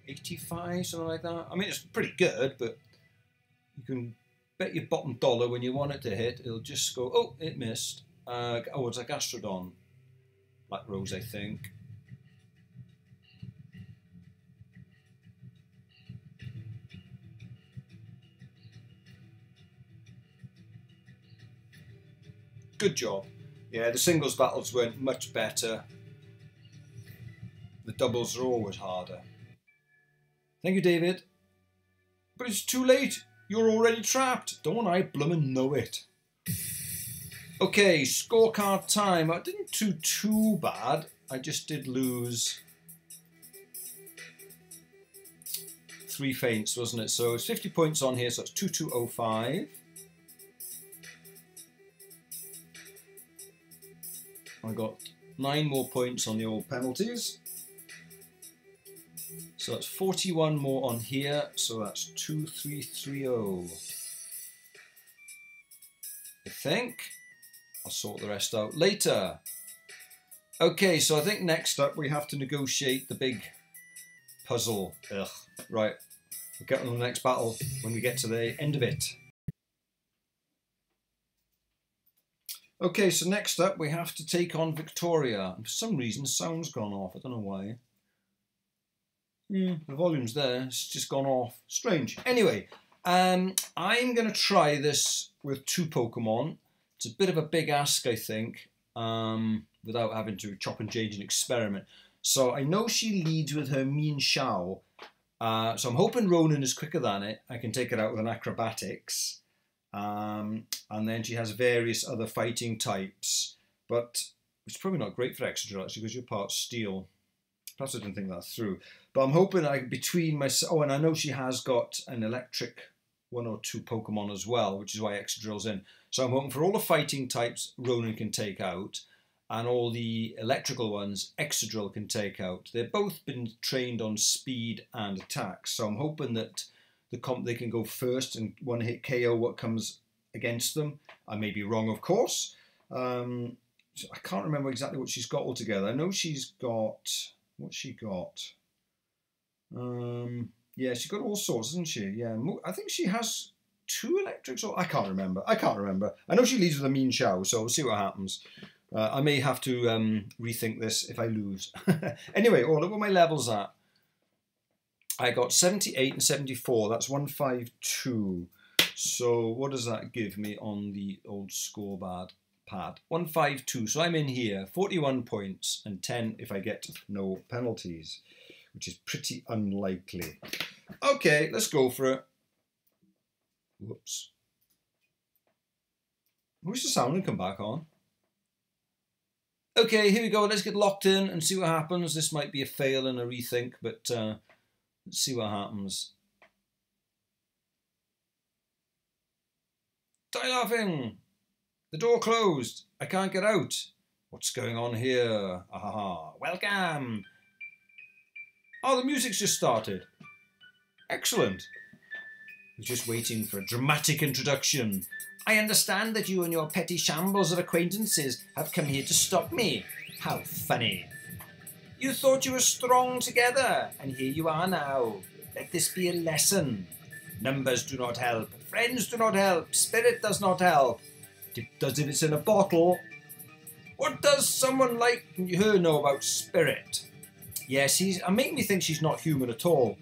85, something like that. I mean, it's pretty good, but you can bet your bottom dollar when you want it to hit, it'll just go, oh, it missed. Oh, it's a Gastrodon. Black Rose, I think. Good job. Yeah, the singles battles went much better. The doubles are always harder. Thank you, David. But it's too late. You're already trapped. Don't I bloomin' know it? Okay, scorecard time. I didn't do too bad. I just did lose 3 feints, wasn't it? So it's 50 points on here, so it's 2205. I got 9 more points on the old penalties. So that's 41 more on here, so that's 2330. I think. I'll sort the rest out later. Okay, so I think next up we have to negotiate the big puzzle. Ugh. Right, we'll get on to the next battle when we get to the end of it. Okay, so next up we have to take on Victoria. And for some reason, sound's gone off. I don't know why. The volume's there. It's just gone off. Strange. Anyway, I'm going to try this with 2 Pokemon. It's a bit of a big ask, I think, without having to chop and change and experiment. So I know she leads with her Mean Shao. So I'm hoping Ronan is quicker than it. I can take it out with an acrobatics. And then she has various other fighting types. But it's probably not great for Excadrill, actually, because you're part steel. Perhaps I didn't think that through. But I'm hoping between myself... Oh, and I know she has got an electric 1 or 2 Pokemon as well, which is why Excadrill's in. So I'm hoping for all the fighting types Ronan can take out, and all the electrical ones Excadrill can take out. They've both been trained on speed and attack, so I'm hoping that they can go first and one-hit KO what comes against them. I may be wrong, of course. I can't remember exactly what she's got altogether. I know she's got... What's she got? Yeah, she's got all sorts, hasn't she? Yeah, I think she has 2 electrics. Or I can't remember. I know she leads with a Mean Shao, so we'll see what happens. I may have to rethink this if I lose. Anyway, look what my level's at. I got 78 and 74. That's 152. So what does that give me on the old scoreboard pad? 152. So I'm in here. 41 points and 10 if I get no penalties, which is pretty unlikely. Okay, let's go for it. Whoops. Wish the sound would come back on. Okay, here we go. Let's get locked in and see what happens. This might be a fail and a rethink, but let's see what happens. Die laughing! The door closed. I can't get out. What's going on here? Ahaha. Welcome! Oh, the music's just started. Excellent. We're just waiting for a dramatic introduction. I understand that you and your petty shambles of acquaintances have come here to stop me. How funny. You thought you were strong together, and here you are now. Let this be a lesson. Numbers do not help. Friends do not help. Spirit does not help. It does if it's in a bottle. What does someone like her know about spirit? Yes, making me think she's not human at all.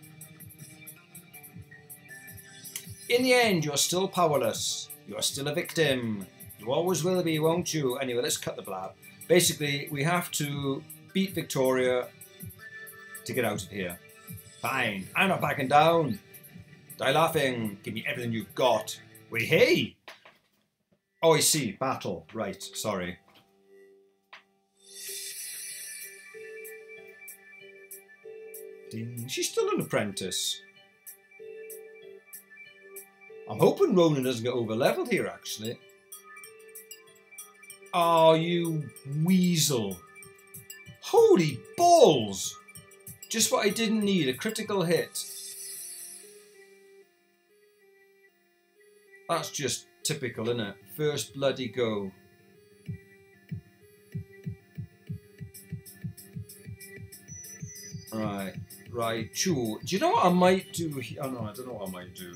In the end, you're still powerless. You're still a victim. You always will be, won't you? Anyway, let's cut the blab. Basically, we have to beat Victoria to get out of here. Fine, I'm not backing down. Die laughing. Give me everything you've got. Wait, hey! Oh, I see. Battle. Right, sorry. Ding. She's still an apprentice. I'm hoping Ronan doesn't get over-leveled here, actually. Oh, you weasel. Holy balls! Just what I didn't need, a critical hit. That's just typical, isn't it? First bloody go. Right, chew. Do you know what I might do? Oh no, I don't know what I might do.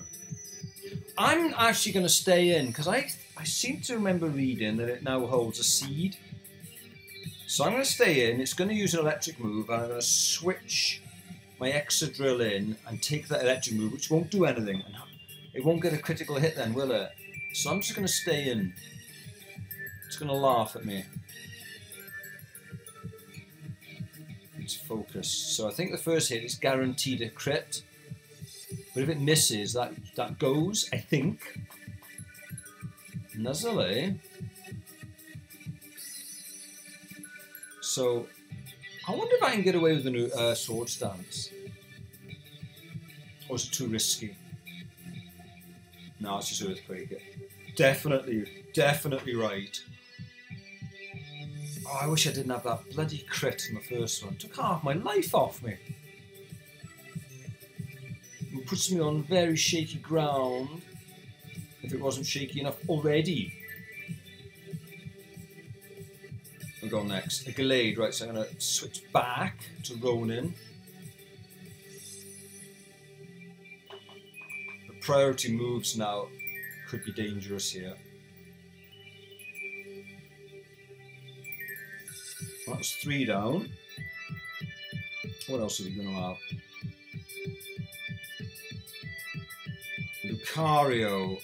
I'm actually going to stay in, because I seem to remember reading that it now holds a seed. So I'm going to stay in. It's going to use an electric move, and I'm going to switch my Excadrill in and take that electric move, which won't do anything. And it won't get a critical hit then, will it? So I'm just going to stay in. It's going to laugh at me. It's focused. So I think the first hit is guaranteed a crit. But if it misses, that goes, I think. Nuzzle, eh? So, I wonder if I can get away with a new sword stance. Or is it too risky? No, it's just Earthquake it. Definitely right. Oh, I wish I didn't have that bloody crit in the first one. It took half my life off me. puts me on very shaky ground if it wasn't shaky enough already. We'll go next. A Glade, right, so I'm going to switch back to Ronin. The priority moves now could be dangerous here. That was 3 down. What else are we going to have? Lucario.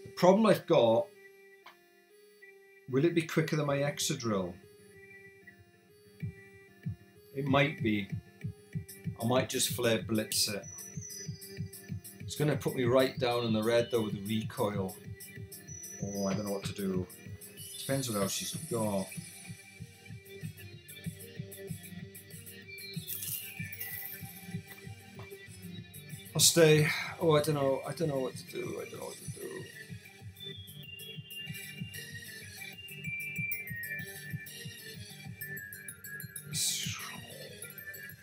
The problem I've got, will it be quicker than my Excadrill? It might be. I might just Flare Blitz it. It's going to put me right down in the red though with the recoil. Oh, I don't know what to do. Depends what else she's got. I'll stay. Oh, I don't know. I don't know what to do. I don't know what to do.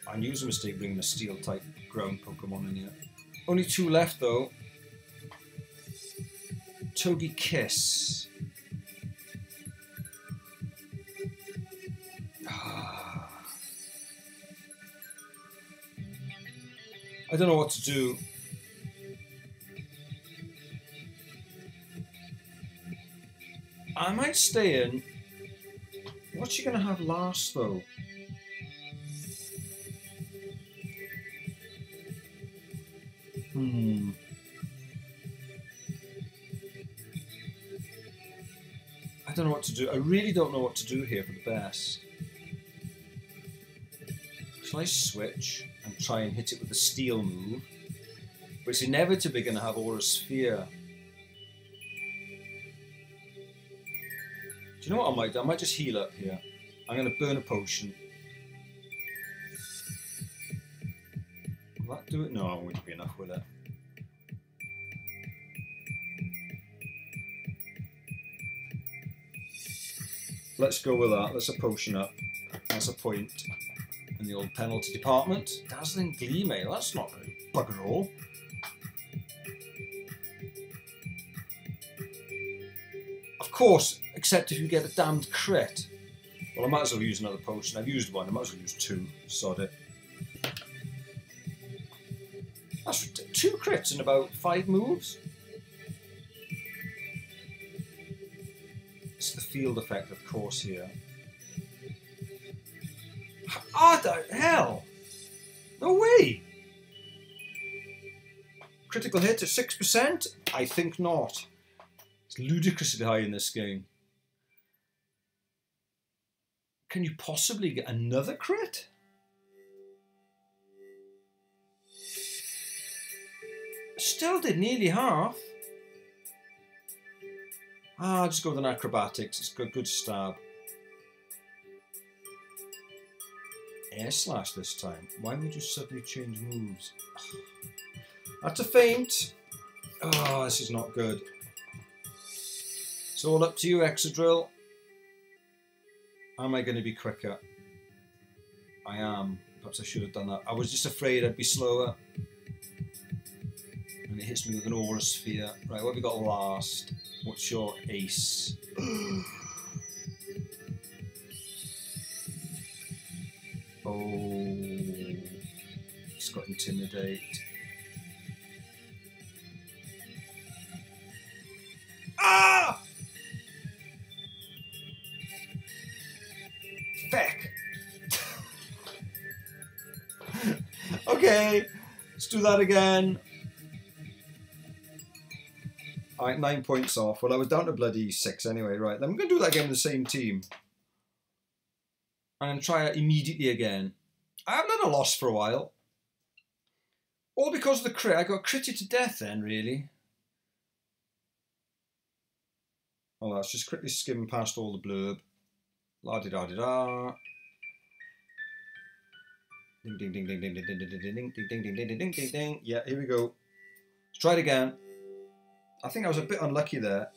I knew it was a mistake bringing a steel type ground Pokemon in here. Only 2 left though. Togekiss. I don't know what to do. I might stay in. What's she going to have last though? I don't know what to do. I really don't know what to do here for the best. Shall I switch and try and hit it with the steel move? But it's inevitably going to have Aura Sphere. Do you know what I might do? I might just heal up here. I'm going to burn a potion. Will that do it? No, it won't be enough, will it? Let's go with that. Let's a potion up. That's a point in the old penalty department. Dazzling Gleam, eh? That's not a bugger all. Of course, except if you get a damned crit. Well, I might as well use another potion. I've used 1. I might as well use 2. Sod it. That's 2 crits in about 5 moves. It's the field effect, of course, here. Oh, the hell! No way! Critical hit at 6%? I think not. It's ludicrously high in this game. Can you possibly get another crit? Still did nearly half. I'll just go with an acrobatics. It's got a good stab. Air slash this time. Why would you suddenly change moves? That's a feint. Oh, this is not good. It's all up to you, Excadrill. Am I going to be quicker? I am. Perhaps I should have done that. I was just afraid I'd be slower. And it hits me with an Aura Sphere. Right, what have we got last? What's your ace? Oh, it's got Intimidate. Ah! Feck! Okay, let's do that again. Alright, 9 points off. Well, I was down to bloody 6 anyway. Right, then I'm going to do that again with the same team. I'm going to try it immediately again. I haven't had a loss for a while. All because of the crit. I got critted to death then, really. Oh, let's just quickly skim past all the blurb. La-di-da-di-da. Ding, ding, ding, ding, ding, ding, ding, ding, ding, ding, ding, ding, ding, ding, ding, ding, ding. Yeah, here we go. Let's try it again. I think I was a bit unlucky there.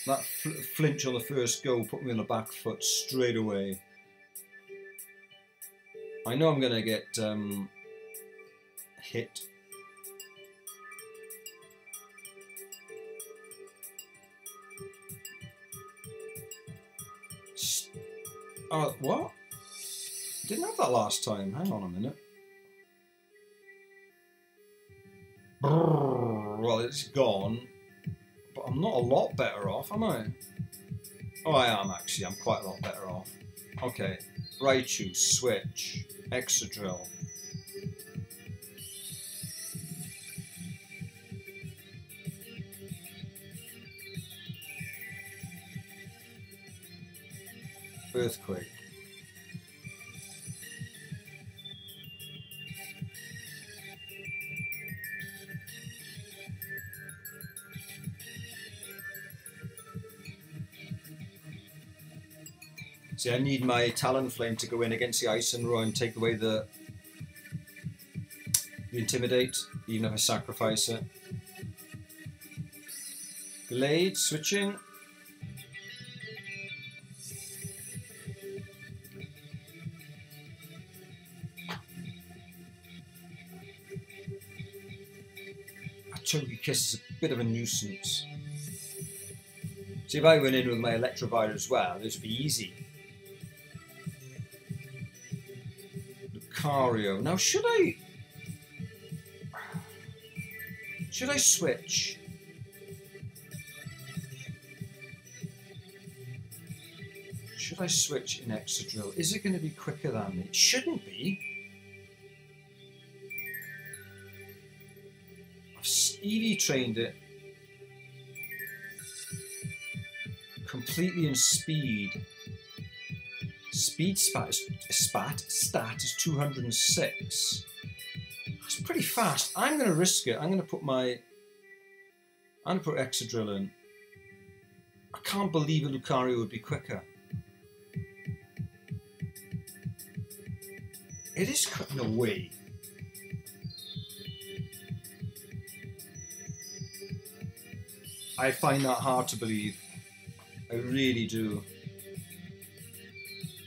That flinch on the first go put me on the back foot straight away. I know I'm going to get kit. Oh, what? Didn't have that last time. Hang on a minute. Brrr, well, it's gone. But I'm not a lot better off, am I? Oh, I am actually. I'm quite a lot better off. Okay. Raichu, switch. Extra drill. Earthquake. See, I need my Talonflame to go in against the Icenroar and take away the Intimidate, even if I sacrifice it. Glade, switching. Toby Kiss is a bit of a nuisance. See, if I went in with my Electivire as well, this would be easy. Lucario. Now, should I switch? Should I switch in Excadrill? Is it going to be quicker than me? It shouldn't be. Eevee trained it completely in speed. Speed stat is 206. That's pretty fast. I'm going to risk it. I'm going to put Excadrill in. I can't believe a Lucario would be quicker. It is quick in a way. I find that hard to believe. I really do.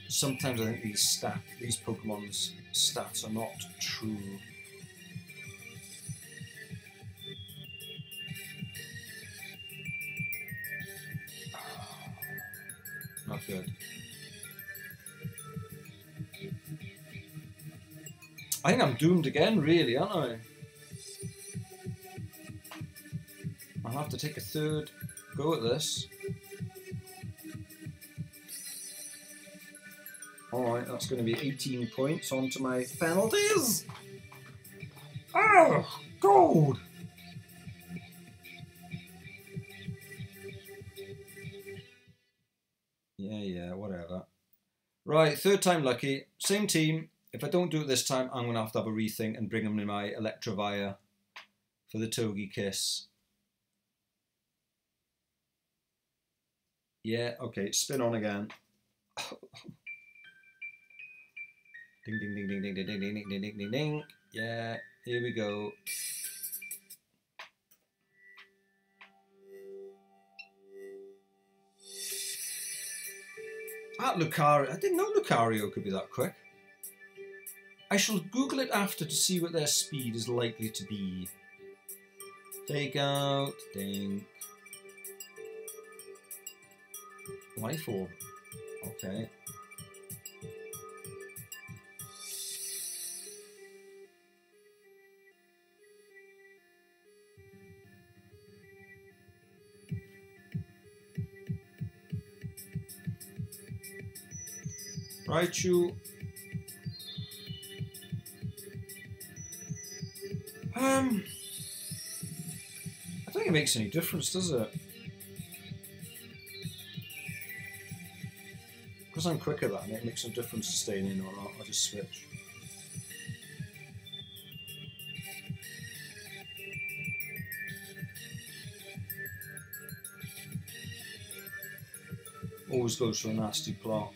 Sometimes I think these Pokemon's stats are not true. Not good. I think I'm doomed again, really, aren't I? I'll have to take a third go at this. Alright, that's going to be 18 points onto my penalties. Oh, gold! Yeah, whatever. Right, third time lucky. Same team. If I don't do it this time, I'm going to have a rethink and bring them in my Electivire for the Togekiss. Yeah, okay, spin on again. Ding, ding, ding, ding, ding, ding, ding, ding, ding, ding, ding, ding. Yeah, here we go. That Lucario, I didn't know Lucario could be that quick. I shall Google it after to see what their speed is likely to be. Take out, ding. Life Orb. Okay. Raichu. I don't think it makes any difference, does it? Because I'm quicker than it makes no difference to staying in or not. I'll just switch. Always goes for a nasty plot.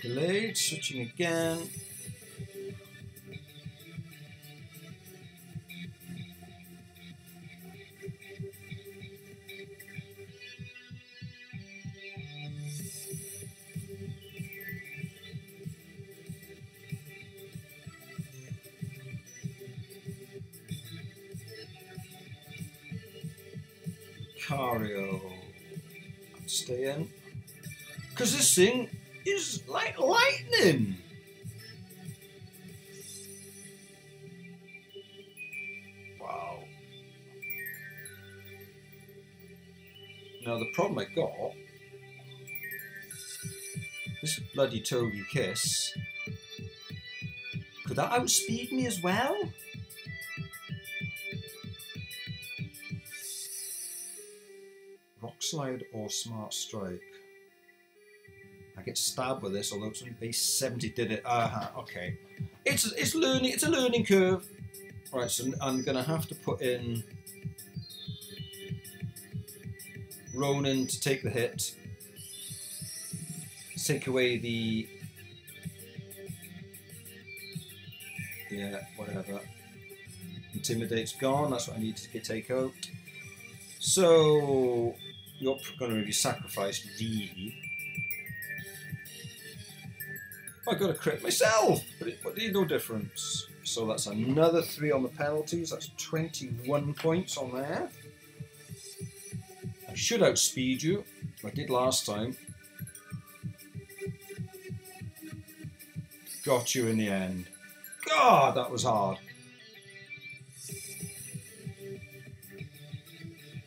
Delayed, switching again. Lucario. Stay in. Because this thing is like lightning. Wow. Now the problem I got, this bloody Togekiss, could that outspeed me as well? Rock Slide or Smart Strike? I get stabbed with this, although it's only base 70 did it. Okay. It's learning, it's a learning curve. Right, so I'm gonna have to put in Ronin to take the hit. Take away the, yeah, whatever. Intimidate's gone, that's what I need to take out. So you're going to be sacrificed, really. I got to crit myself, but it made no difference. So that's another 3 on the penalties. That's 21 points on there. I should outspeed you. I did last time. Got you in the end. God, that was hard.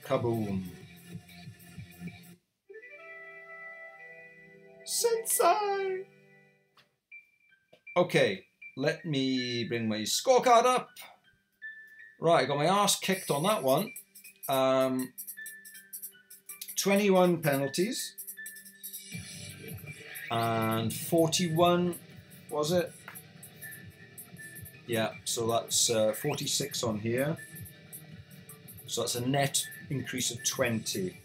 Kaboom. Sensei! Okay, let me bring my scorecard up. Right, I got my arse kicked on that one. 21 penalties. And 41, was it? Yeah, so that's 46 on here. So that's a net increase of 20.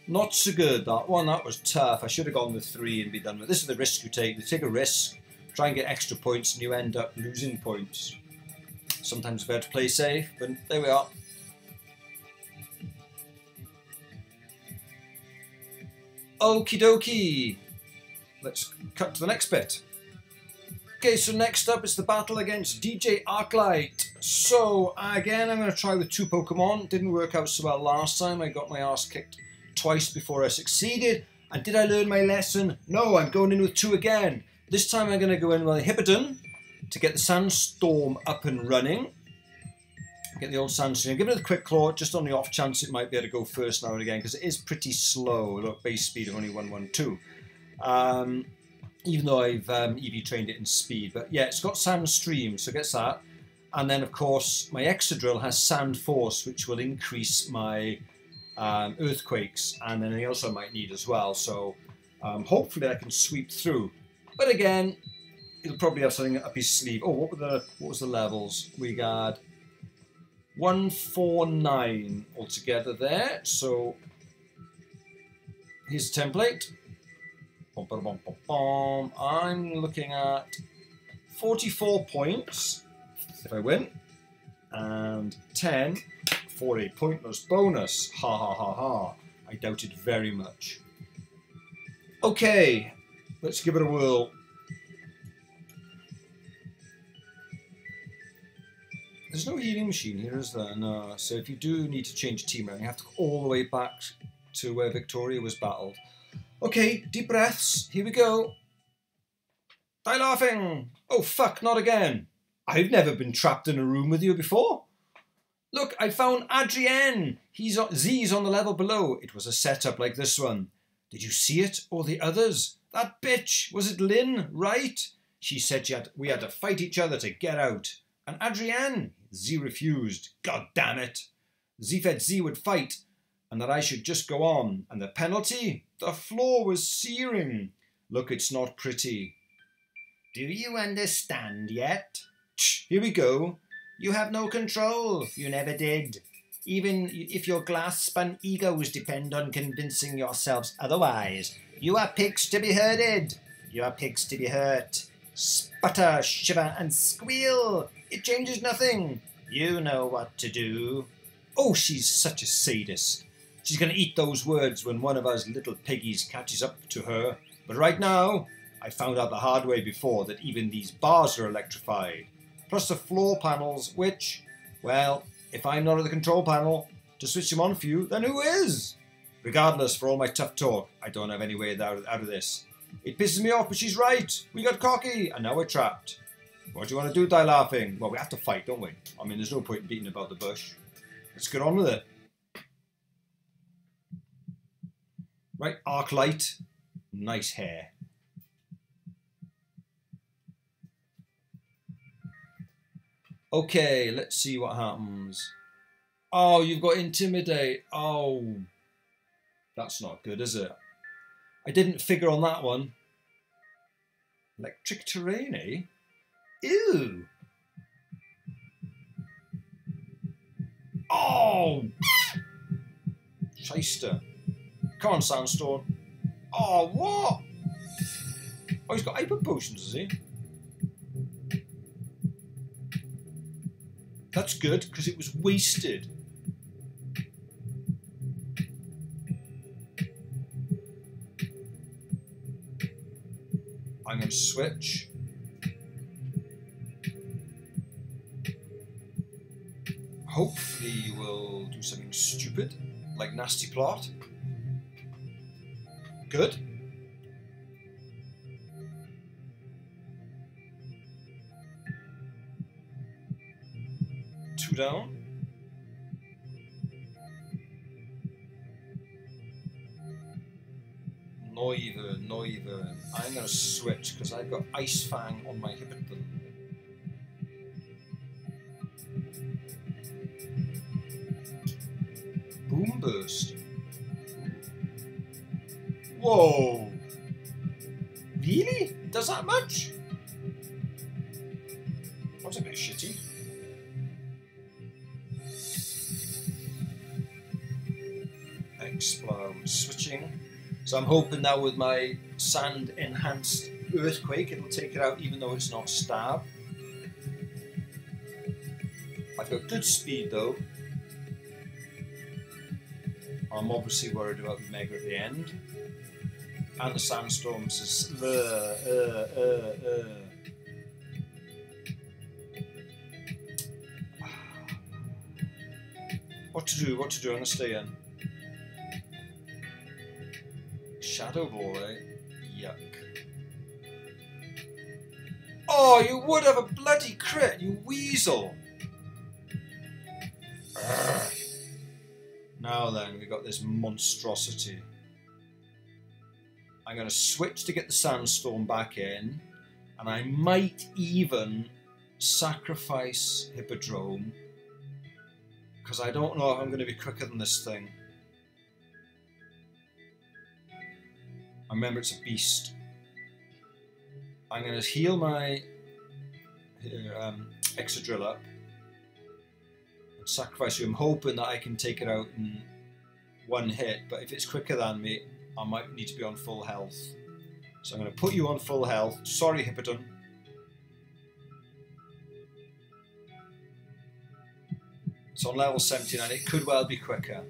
Not so good, that one. That was tough. I should have gone with 3 and be done with it. This is the risk you take. You take a risk, try and get extra points, and you end up losing points. Sometimes better to play safe, but there we are. Okie dokie. Let's cut to the next bit. Okay, so next up is the battle against DJ Arclight. So, again, I'm going to try with 2 Pokemon. Didn't work out so well last time. I got my ass kicked twice before I succeeded. And did I learn my lesson? No, I'm going in with 2 again. This time I'm going to go in with a Hippodon to get the Sandstorm up and running. Get the old Sandstorm. Give it a quick claw, just on the off chance it might be able to go first now and again, because it is pretty slow. Look, base speed of only 112. Even though I've EV trained it in speed. But yeah, it's got Sand Stream, so it gets that. And then, of course, my Excadrill has Sand Force, which will increase my Earthquakes. And then I also might need as well. So hopefully I can sweep through. But again, it'll probably have something up his sleeve. Oh, what was the levels? We got 149 altogether there. So here's the template. I'm looking at 44 points if I win, and 10 for a pointless bonus. Ha ha ha ha. I doubt it very much. Okay, let's give it a whirl. There's no healing machine here, is there? No. So if you do need to change team around, you have to go all the way back to where Victoria was battled. Okay, deep breaths. Here we go. Die laughing. Oh, fuck, not again. I've never been trapped in a room with you before. Look, I found Adrienne. Z's on the level below. It was a setup like this one. Did you see it, or the others? That bitch, was it Lynn, right? She said we had to fight each other to get out. And Adrienne, Z refused. God damn it. Z said Z would fight, and that I should just go on. And the penalty? The floor was searing. Look, it's not pretty. Do you understand yet? Here we go. You have no control. You never did. Even if your glass-spun egos depend on convincing yourselves otherwise. You are pigs to be herded. You are pigs to be hurt. Sputter, shiver, and squeal. It changes nothing. You know what to do. Oh, she's such a sadist. She's going to eat those words when one of us little piggies catches up to her. But right now, I found out the hard way before that even these bars are electrified. Plus the floor panels, which, well, if I'm not at the control panel, to switch him on for you, then who is? Regardless, for all my tough talk, I don't have any way out of this. It pisses me off, but she's right. We got cocky, and now we're trapped. What do you want to do, Die Laughing? Well, we have to fight, don't we? I mean, there's no point in beating about the bush. Let's get on with it. Right, arc light. Nice hair. Okay, let's see what happens. Oh, you've got Intimidate. Oh, that's not good, is it? I didn't figure on that one. Electric terrain, eh? Ew. Oh! Shyster. Come on, Sandstorm. Oh, what? Oh, he's got hyper potions, has he? That's good, because it was wasted. I'm going to switch. Hopefully you will do something stupid, like Nasty Plot. Good. Two down. Neither. I'm going to switch because I've got Ice Fang on my Hippodon. Boom Burst. Whoa! Really? Does that much? That's a bit shitty. Explode. Switching. So I'm hoping now with my sand enhanced earthquake it'll take it out even though it's not stab. I've got good speed though. I'm obviously worried about the Mega at the end. And the Sandstorms is What to do? I'm gonna stay in. Shadow Ball, eh? Yuck. Oh, you would have a bloody crit, you weasel! Urgh. Now then, we got this monstrosity. I'm going to switch to get the Sandstorm back in, and I might even sacrifice Hippodrome, because I don't know if I'm going to be quicker than this thing. Remember, it's a beast. I'm going to heal my Excadrill up and sacrifice you. I'm hoping that I can take it out in one hit, but if it's quicker than me, I might need to be on full health. So I'm going to put you on full health. Sorry, Hippodon. It's on level 79. It could well be quicker.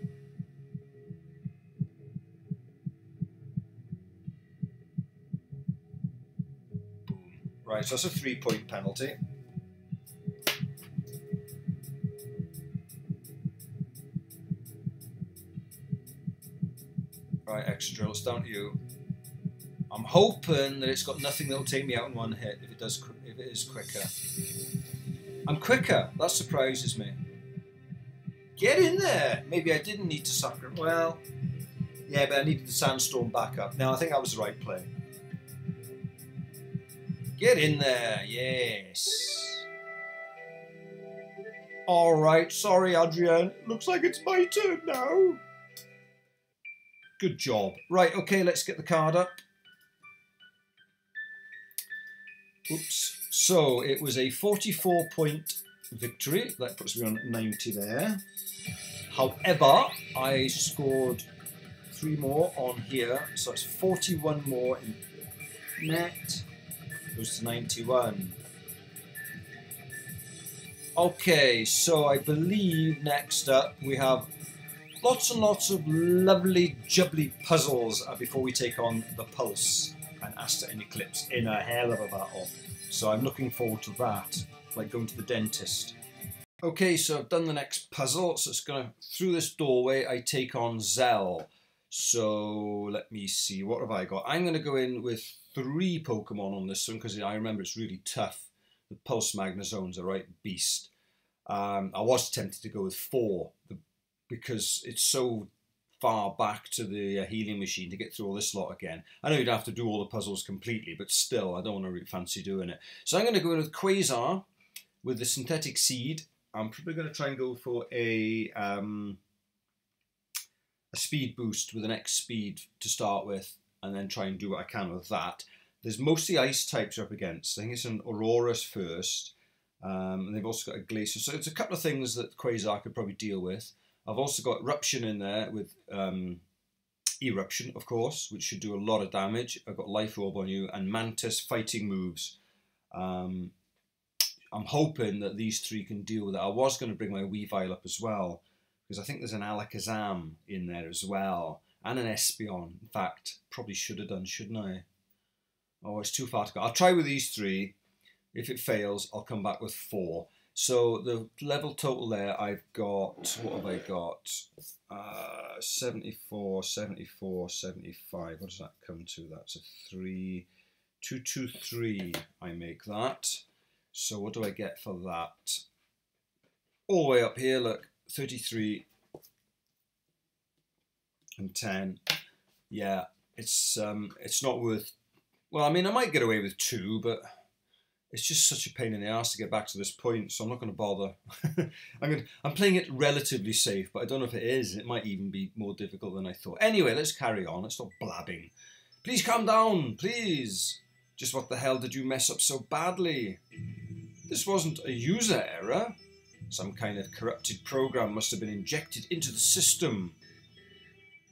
Right, so that's a 3-point penalty. Right, Excadrill, it's down to you. I'm hoping that it's got nothing that'll take me out in one hit if it is quicker. I'm quicker. That surprises me. Get in there. Maybe I didn't need to sacrifice. Well, yeah, but I needed the Sandstorm backup. No, I think that was the right play. Get in there, yes. Alright, sorry Adrian. Looks like it's my turn now. Good job. Right, okay, let's get the card up. Oops. So it was a 44-point victory. That puts me on 90 there. However, I scored 3 more on here. So it's 41 more in net. Goes to 91. Okay, so I believe next up we have lots and lots of lovely jubbly puzzles before we take on the Pulse and Asta and Eclipse in a hell of a battle. So I'm looking forward to that, like going to the dentist. Okay, so I've done the next puzzle. So it's gonna, through this doorway, I take on Zell. So let me see, what have I got? I'm gonna go in with 3 Pokemon on this one because I remember it's really tough. The Pulse Magnezone's a right beast. I was tempted to go with 4 because it's so far back to the healing machine to get through all this lot again. I know you'd have to do all the puzzles completely, but still, I don't want to really fancy doing it. So I'm going to go in with Quasar with the synthetic seed. I'm probably going to try and go for a speed boost with an X speed to start with, and then try and do what I can with that. There's mostly ice types you're up against. I think it's an Aurora's first, and they've also got a Glacier. So it's a couple of things that Quasar could probably deal with. I've also got Eruption in there with Eruption, of course, which should do a lot of damage. I've got Life Orb on you, and Mantis fighting moves. I'm hoping that these 3 can deal with it. I was going to bring my Weavile up as well, because I think there's an Alakazam in there as well, and an Espeon. In fact, probably should have done, shouldn't I? Oh, it's too far to go. I'll try with these 3. If it fails, I'll come back with 4. So the level total there, I've got, what have I got? 74, 74, 75. What does that come to? That's a 3, 2, 2, 3. I make that. So what do I get for that? All the way up here, look, 33 and 10. Yeah, it's not worth. Well, I mean, I might get away with 2, but it's just such a pain in the ass to get back to this point, so I'm not going to bother. I'm playing it relatively safe, but I don't know if it is. It might even be more difficult than I thought. Anyway, let's carry on. Let's stop blabbing. Please calm down, please. Just what the hell did you mess up so badly? This wasn't a user error. Some kind of corrupted program must have been injected into the system.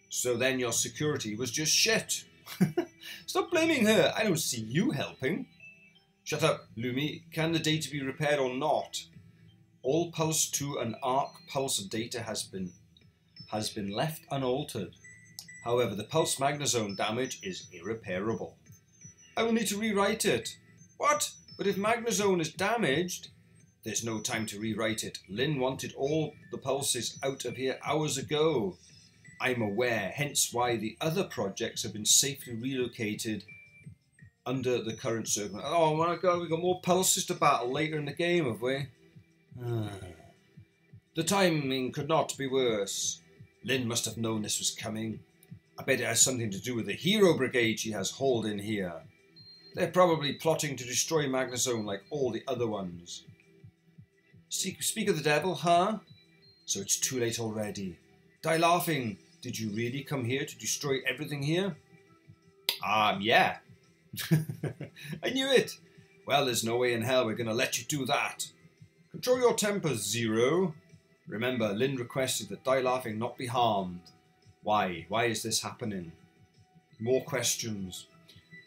So then your security was just shit. Stop blaming her. I don't see you helping. Shut up, Lumi. Can the data be repaired or not? All Pulse 2 and Arc Pulse data has been left unaltered. However, the Pulse Magnezone damage is irreparable. I will need to rewrite it. What? But if Magnezone is damaged, there's no time to rewrite it. Lynn wanted all the pulses out of here hours ago. I'm aware, hence why the other projects have been safely relocated under the current circle. Oh my god, we've got more pulses to battle later in the game, have we? The timing could not be worse. Lynn must have known this was coming. I bet it has something to do with the hero brigade she has hauled in here. They're probably plotting to destroy Magnezone like all the other ones. Speak of the devil, huh? So it's too late already. Die laughing. Did you really come here to destroy everything here? Yeah. I knew it. Well, there's no way in hell we're going to let you do that. Control your temper, Zero. Remember, Lynn requested that Die Laughing not be harmed. Why? Why is this happening? More questions.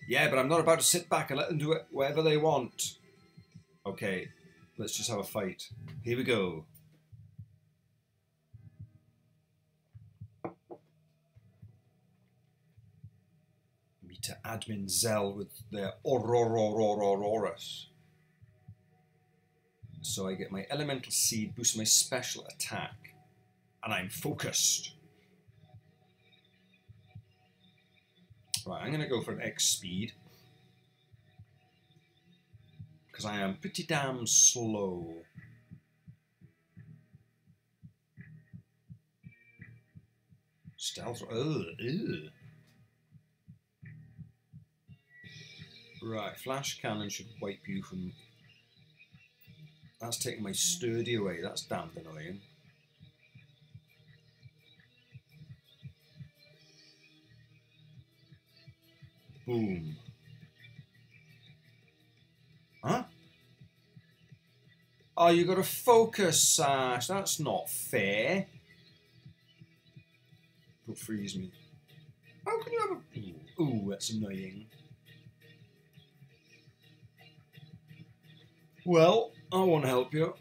Yeah, but I'm not about to sit back and let them do it whatever they want. Okay, let's just have a fight. Here we go. Meet to Admin Zell with their Auroras. So I get my Elemental Seed, boost my special attack, and I'm focused. Right, I'm going to go for an X speed, because I am pretty damn slow. Stealth. Ugh. Right, Flash Cannon should wipe you from... That's taking my sturdy away. That's damned annoying. Boom. Huh? Oh, you got to focus, Sash. That's not fair. Don't freeze me. How can you have a... Ooh, that's annoying. Well, I won't help you.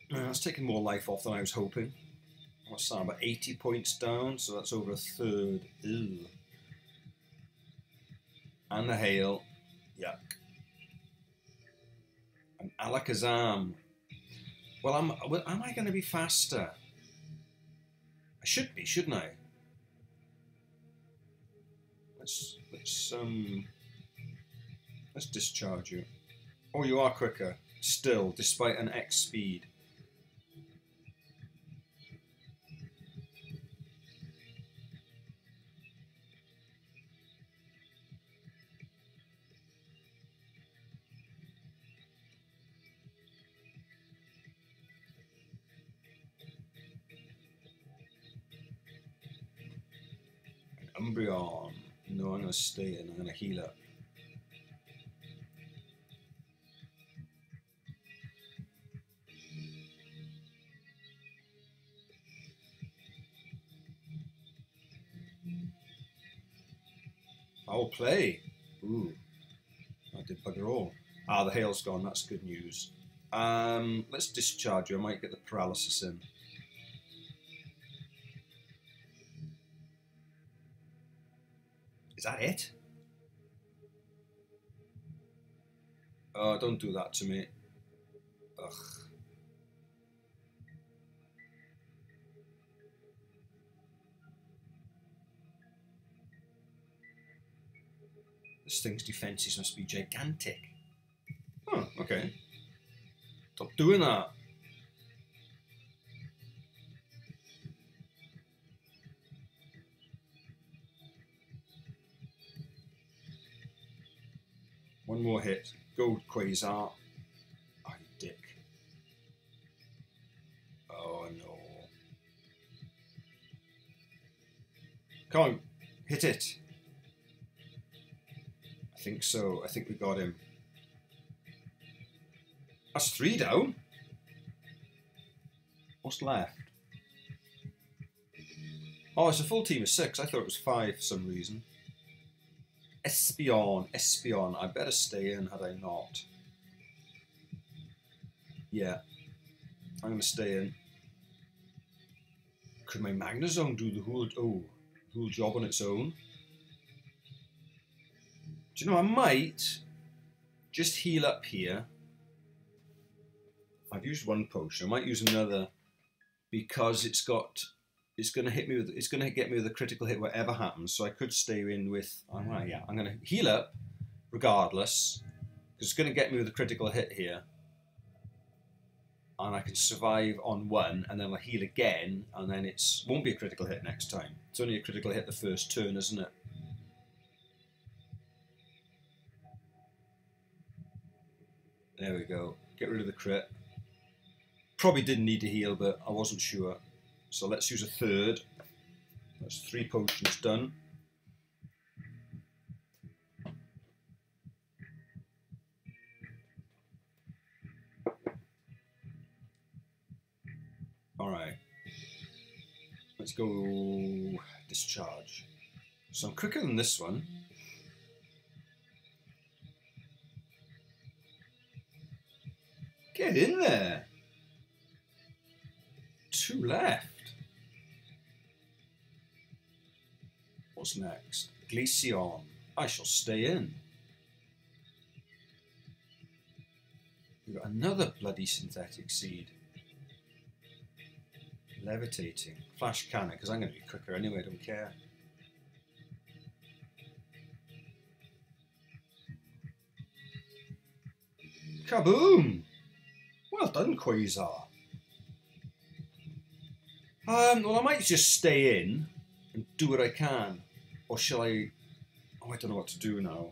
That's taking more life off than I was hoping. What's that, about 80 points down, so that's over a third. Ew. And And the hail. Yuck. And Alakazam. Well, am I going to be faster? I should be, shouldn't I? Let's discharge you. Oh, you are quicker. Still, despite an X speed. Umbreon. No, I'm going to stay in. I'm going to heal up. I'll play. Ooh. I did bugger all. Ah, the hail's gone. That's good news. Let's discharge you. I might get the paralysis in. Is that it? Oh, don't do that to me. Ugh. This thing's defenses must be gigantic. Oh, okay. Stop doing that. One more hit. Go, Quasar. Oh, you dick. Oh, no. Come on. Hit it. I think so. I think we got him. That's 3 down. What's left? Oh, it's a full team of 6. I thought it was 5 for some reason. Espeon. I better stay in had I not. Yeah. I'm going to stay in. Could my Magnezone do the whole job on its own? Do you know, I might just heal up here. I've used one potion. I might use another because it's going to get me with a critical hit whatever happens. So I could stay in with. I'm going to heal up regardless because it's going to get me with a critical hit here, and I can survive on 1, and then I'll heal again, and then it won't be a critical hit next time. It's only a critical hit the first turn, isn't it? There we go. Get rid of the crit. Probably didn't need to heal, but I wasn't sure. So let's use a third. That's 3 potions done. Alright. Let's go discharge. So I'm quicker than this one. Get in there. 2 left. What's next? Glaceon. I shall stay in. We've got another bloody synthetic seed. Levitating. Flash cannon, because I'm going to be quicker anyway, I don't care. Kaboom! Well done, Quasar. Well, I might just stay in and do what I can. Or shall I... Oh, I don't know what to do now.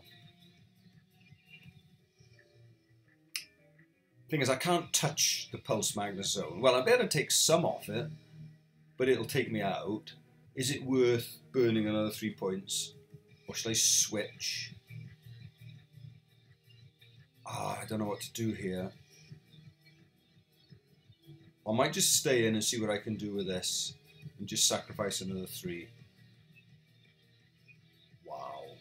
Thing is, I can't touch the Pulse Magnezone. Well, I better take some off it, but it'll take me out. Is it worth burning another 3 points? Or shall I switch? I don't know what to do here. I might just stay in and see what I can do with this and just sacrifice another 3. Wow.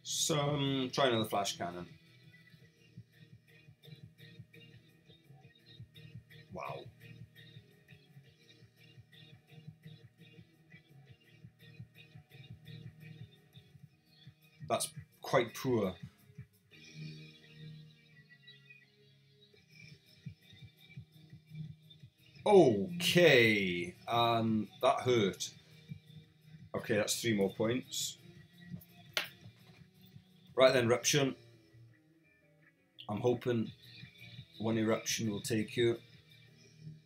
So, try another flash cannon. Wow. That's quite poor. Okay, that hurt. Okay, that's 3 more points. Right then, Eruption. I'm hoping one eruption will take you.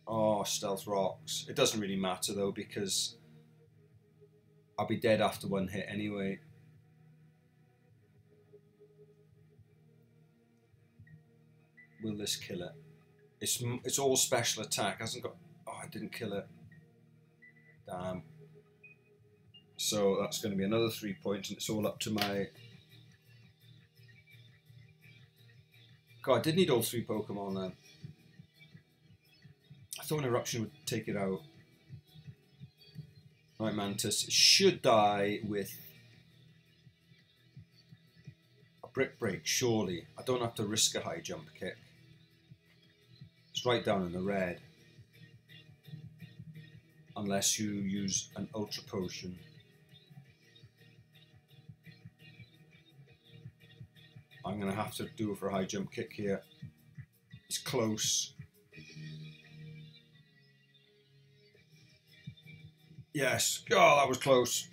Oh, Stealth Rocks. It doesn't really matter though, because I'll be dead after one hit anyway. Will this kill it? It's all special attack. Hasn't got. Oh, I didn't kill it. Damn. So that's going to be another 3 points, and it's all up to my. God, I did need all 3 Pokemon then. I thought an eruption would take it out. Right, Mantis should die with a Brick Break, surely. I don't have to risk a high jump kick. It's right down in the red. Unless you use an Ultra Potion. I'm going to have to do it for a high jump kick here. It's close. Yes. Oh, that was close.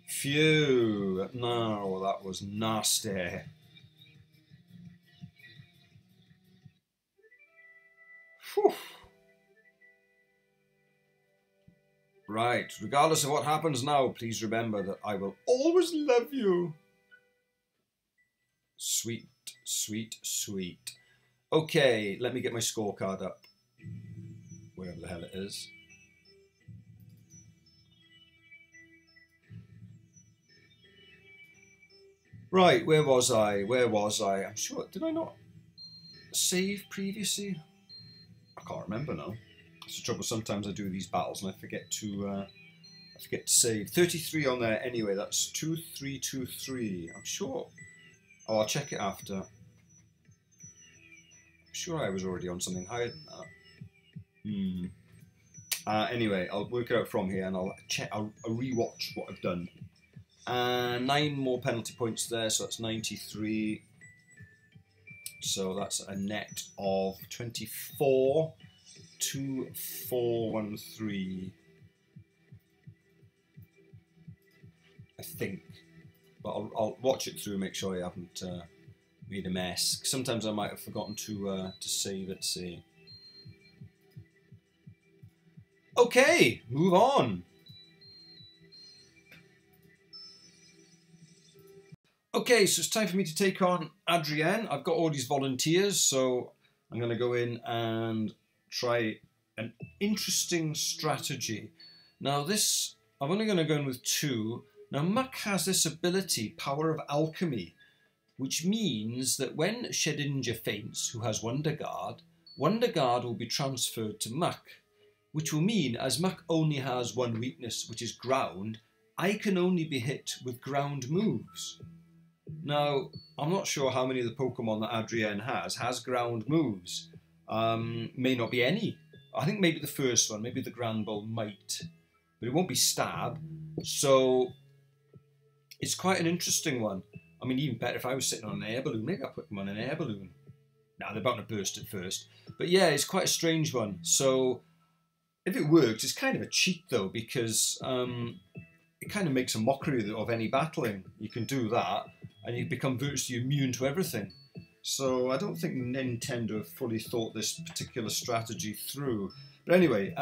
Phew. No, that was nasty. Whew. Right. Regardless of what happens now, please remember that I will always love you. Sweet, sweet, sweet. Okay, let me get my scorecard up. Wherever the hell it is. Right, where was I? Where was I? I'm sure, did I not save previously? I can't remember now. It's the trouble, sometimes I do these battles and I forget to save. 33 on there anyway, that's 2323. I'm sure. Oh, I'll check it after. I'm sure I was already on something higher than that. Anyway, I'll work it out from here and I'll rewatch what I've done. 9 more penalty points there, so that's 93. So that's a net of 24. 2413. I think. But I'll watch it through, make sure I haven't made a mess. Sometimes I might have forgotten to save it. See. Okay, move on. Okay, so it's time for me to take on Adrienne. I've got all these volunteers, so I'm going to go in and try an interesting strategy. Now this, I'm only going to go in with 2. Now Muck has this ability, Power of Alchemy, which means that when Shedinja faints, who has Wonder Guard will be transferred to Muck, which will mean as Muck only has one weakness, which is ground, I can only be hit with ground moves. Now, I'm not sure how many of the Pokemon that Adrienne has ground moves. May not be any. I think maybe the first one, maybe the Granbull might, but it won't be Stab. So it's quite an interesting one. I mean, even better if I was sitting on an air balloon. Maybe I'll put them on an air balloon. Now they're about to burst at first. But yeah, it's quite a strange one. So if it works, it's kind of a cheat though, because it kind of makes a mockery of any battling. You can do that, and you become virtually immune to everything. So I don't think Nintendo have fully thought this particular strategy through. But anyway,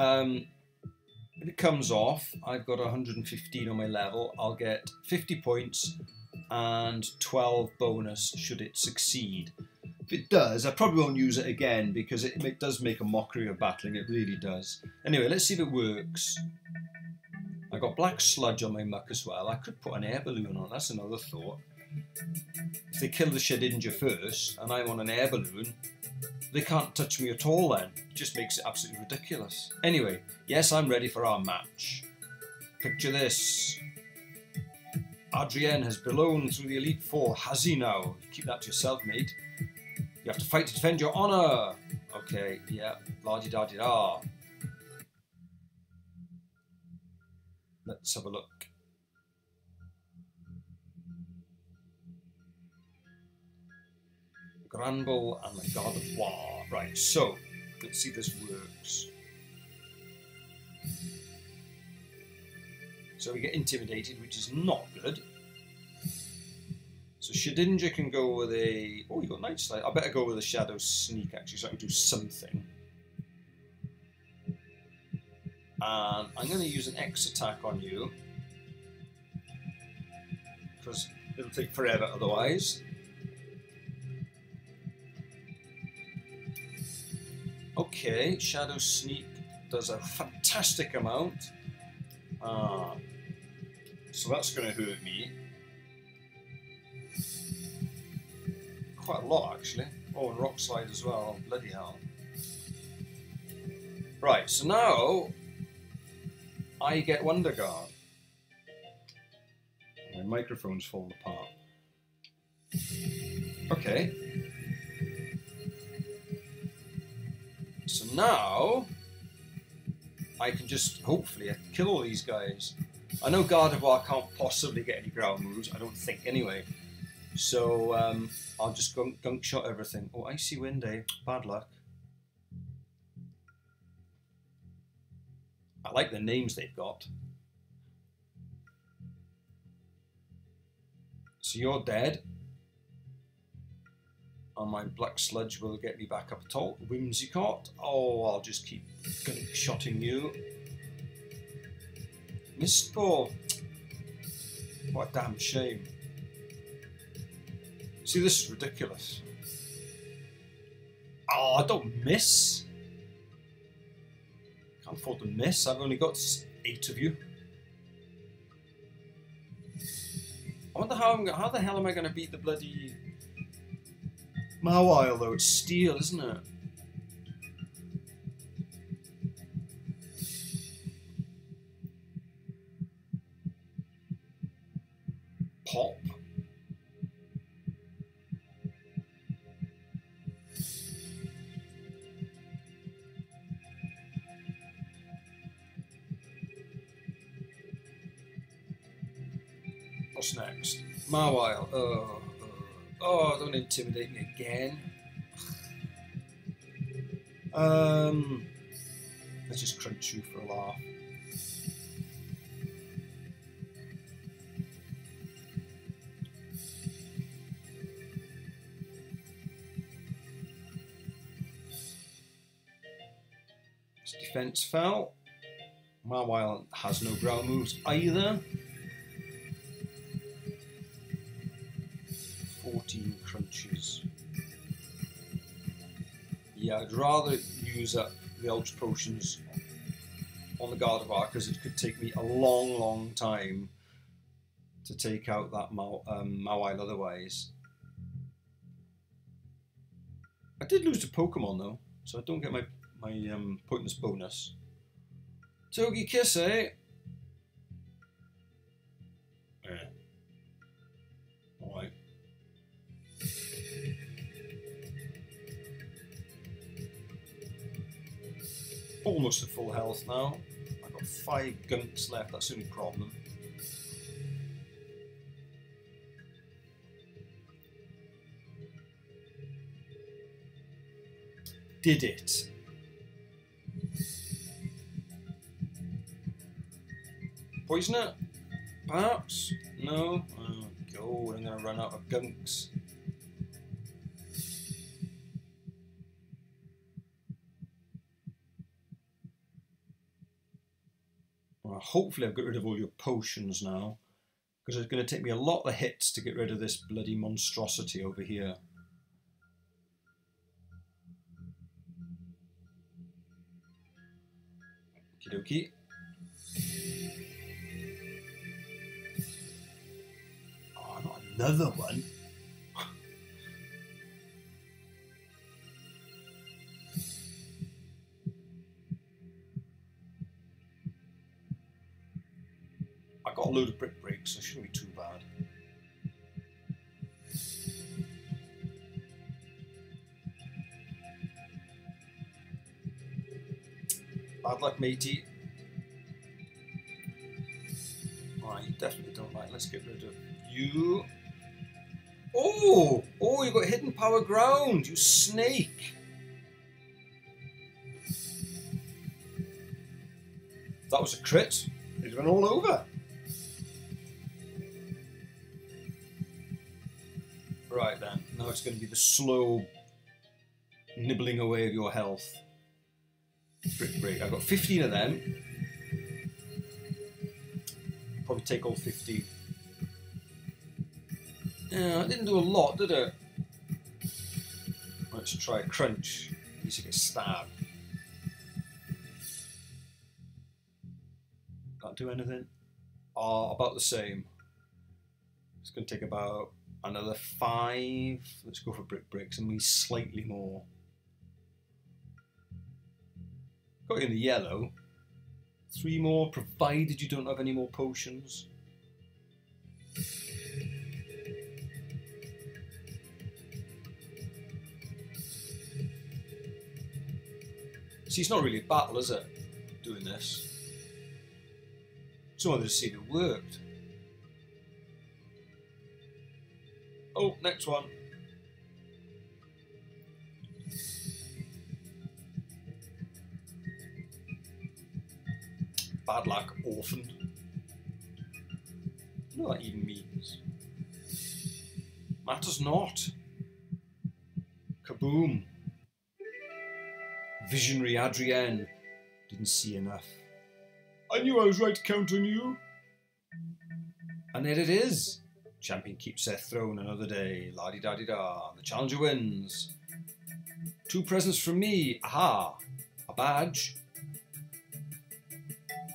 if it comes off, I've got 115 on my level. I'll get 50 points and 12 bonus should it succeed. If it does, I probably won't use it again because it does make a mockery of battling. It really does. Anyway, let's see if it works. I got black sludge on my Muck as well. I could put an air balloon on. That's another thought. If they kill the Shedinja first and I'm on an air balloon, they can't touch me at all then. It just makes it absolutely ridiculous. Anyway, yes, I'm ready for our match. Picture this. Adrienne has blown through the Elite Four. Has he now? Keep that to yourself, mate. You have to fight to defend your honour. Okay, yeah. La-di-da-di-da. Let's have a look. Granbull and the God of War. Right, so let's see if this works. So we get intimidated, which is not good. So Shedinja can go with a... Oh, you got Night Slide. I better go with a Shadow Sneak, actually, so I can do something. And I'm going to use an X attack on you. Because it'll take forever otherwise. Okay, Shadow Sneak does a fantastic amount. So that's going to hurt me. Quite a lot, actually. Oh, and Rock Slide as well. Bloody hell. Right, so now I get Wonder Guard. My microphone's falling apart. Okay. So now I can just hopefully kill all these guys. I know Gardevoir can't possibly get any ground moves, I don't think anyway. So I'll just gunk shot everything. Oh, Icy Wind, eh? Bad luck. I like the names they've got. So you're dead. And my Black Sludge will get me back up at all. Whimsicott. Oh, I'll just keep gunk shotting you. Mistball. What a damn shame. See, this is ridiculous. Oh, I don't miss. Can't afford to miss. I've only got 8 of you. I wonder how the hell am I going to beat the bloody Mawile, though? It's steel, isn't it? Pop. What's next? Mawile. Oh, don't intimidate me again. Let's just crunch you for a laugh. His defense fell. Mawile has no ground moves either. 14 crunches. Yeah, I'd rather use up the Ultra Potions on the Gardevoir because it could take me a long time to take out that Mawile otherwise. I did lose to Pokemon though, so I don't get my pointless bonus. Togekiss, eh? Yeah. Alright. Almost at full health now. I've got 5 gunks left, that's the only problem. Did it? Poison it? Perhaps? No? Oh god, I'm going to run out of gunks. Well, hopefully I've got rid of all your potions now, because it's going to take me a lot of hits to get rid of this bloody monstrosity over here. Okie dokie. Oh, not another one. I got a load of brick breaks, so it shouldn't be too bad. Bad luck, matey. Alright, you definitely don't like. Let's get rid of you. Oh! Oh, you got hidden power ground, you snake! That was a crit. It went all over. Right then, now it's going to be the slow nibbling away of your health. Brick break. I've got 15 of them. Probably take all 15. Yeah, I didn't do a lot, did it? Let's try a crunch. At least I get stabbed. Can't do anything. Oh, about the same. It's going to take about another 5. Let's go for brick breaks and maybe slightly more. Got you in the yellow. 3 more, provided you don't have any more potions. See, it's not really a battle, is it? Doing this. Just wanted to see if it worked. Oh, next one. Bad luck, orphan. I know what that even means. Matters not. Kaboom. Visionary Adrienne. Didn't see enough. I knew I was right to count on you. And there it is. Champion keeps their throne another day. La-di-da-di-da. The challenger wins. 2 presents from me. Aha. A badge.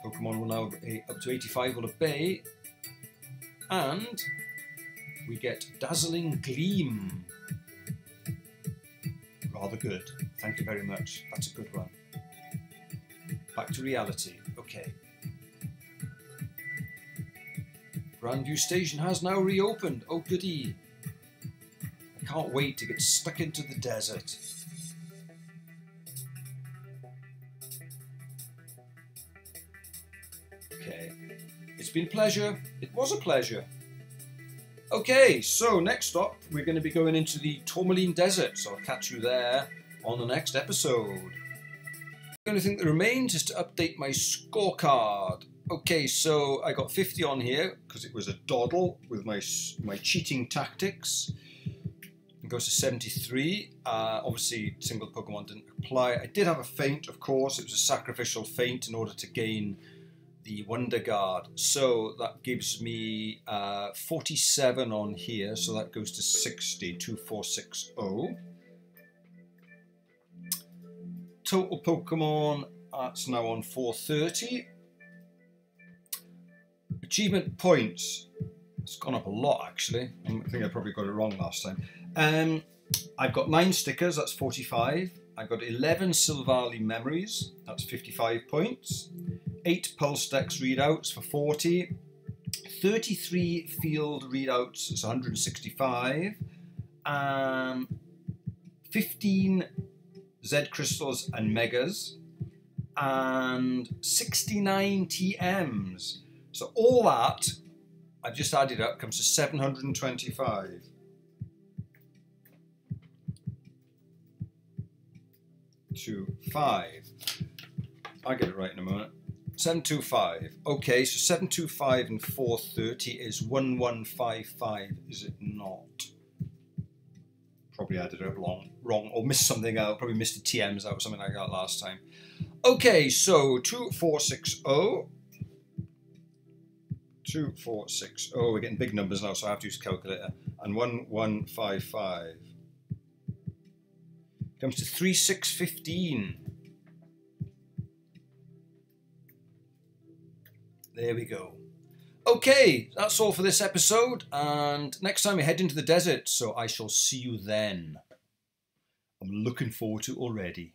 Pokemon will now up to 85 will obey. And we get Dazzling Gleam. Rather good. Thank you very much. That's a good one. Back to reality. Okay. Grandview Station has now reopened. Oh goody. I can't wait to get stuck into the desert. Okay. It's been a pleasure. It was a pleasure. Okay, so next up we're going to be going into the Tourmaline Desert, so I'll catch you there on the next episode. The only thing that remains is to update my scorecard. Okay, so I got 50 on here because it was a doddle with my cheating tactics. It goes to 73. Obviously, single Pokemon didn't apply. I did have a feint, of course. It was a sacrificial feint in order to gain the Wonder Guard. So that gives me 47 on here. So that goes to 60, 2460. Total Pokemon, that's now on 430. Achievement points, it's gone up a lot actually. I think I probably got it wrong last time. I've got 9 stickers, that's 45. I've got 11 Silvally memories, that's 55 points. 8 Pulse Dex readouts for 40. 33 field readouts, it's 165. 15 Z Crystals and Megas. And 69 TMs. So all that, I've just added up, comes to 725. I'll get it right in a moment. 725. Okay, so 725 and 430 is 1155, is it not? Probably added it wrong or missed something out. Probably missed the TMs out or something like that last time. Okay, so 2460. 2460. We're getting big numbers now, so I have to use a calculator. And 1155 comes to 3615. There we go. Okay, that's all for this episode, and next time we head into the desert, so I shall see you then. I'm looking forward to it already.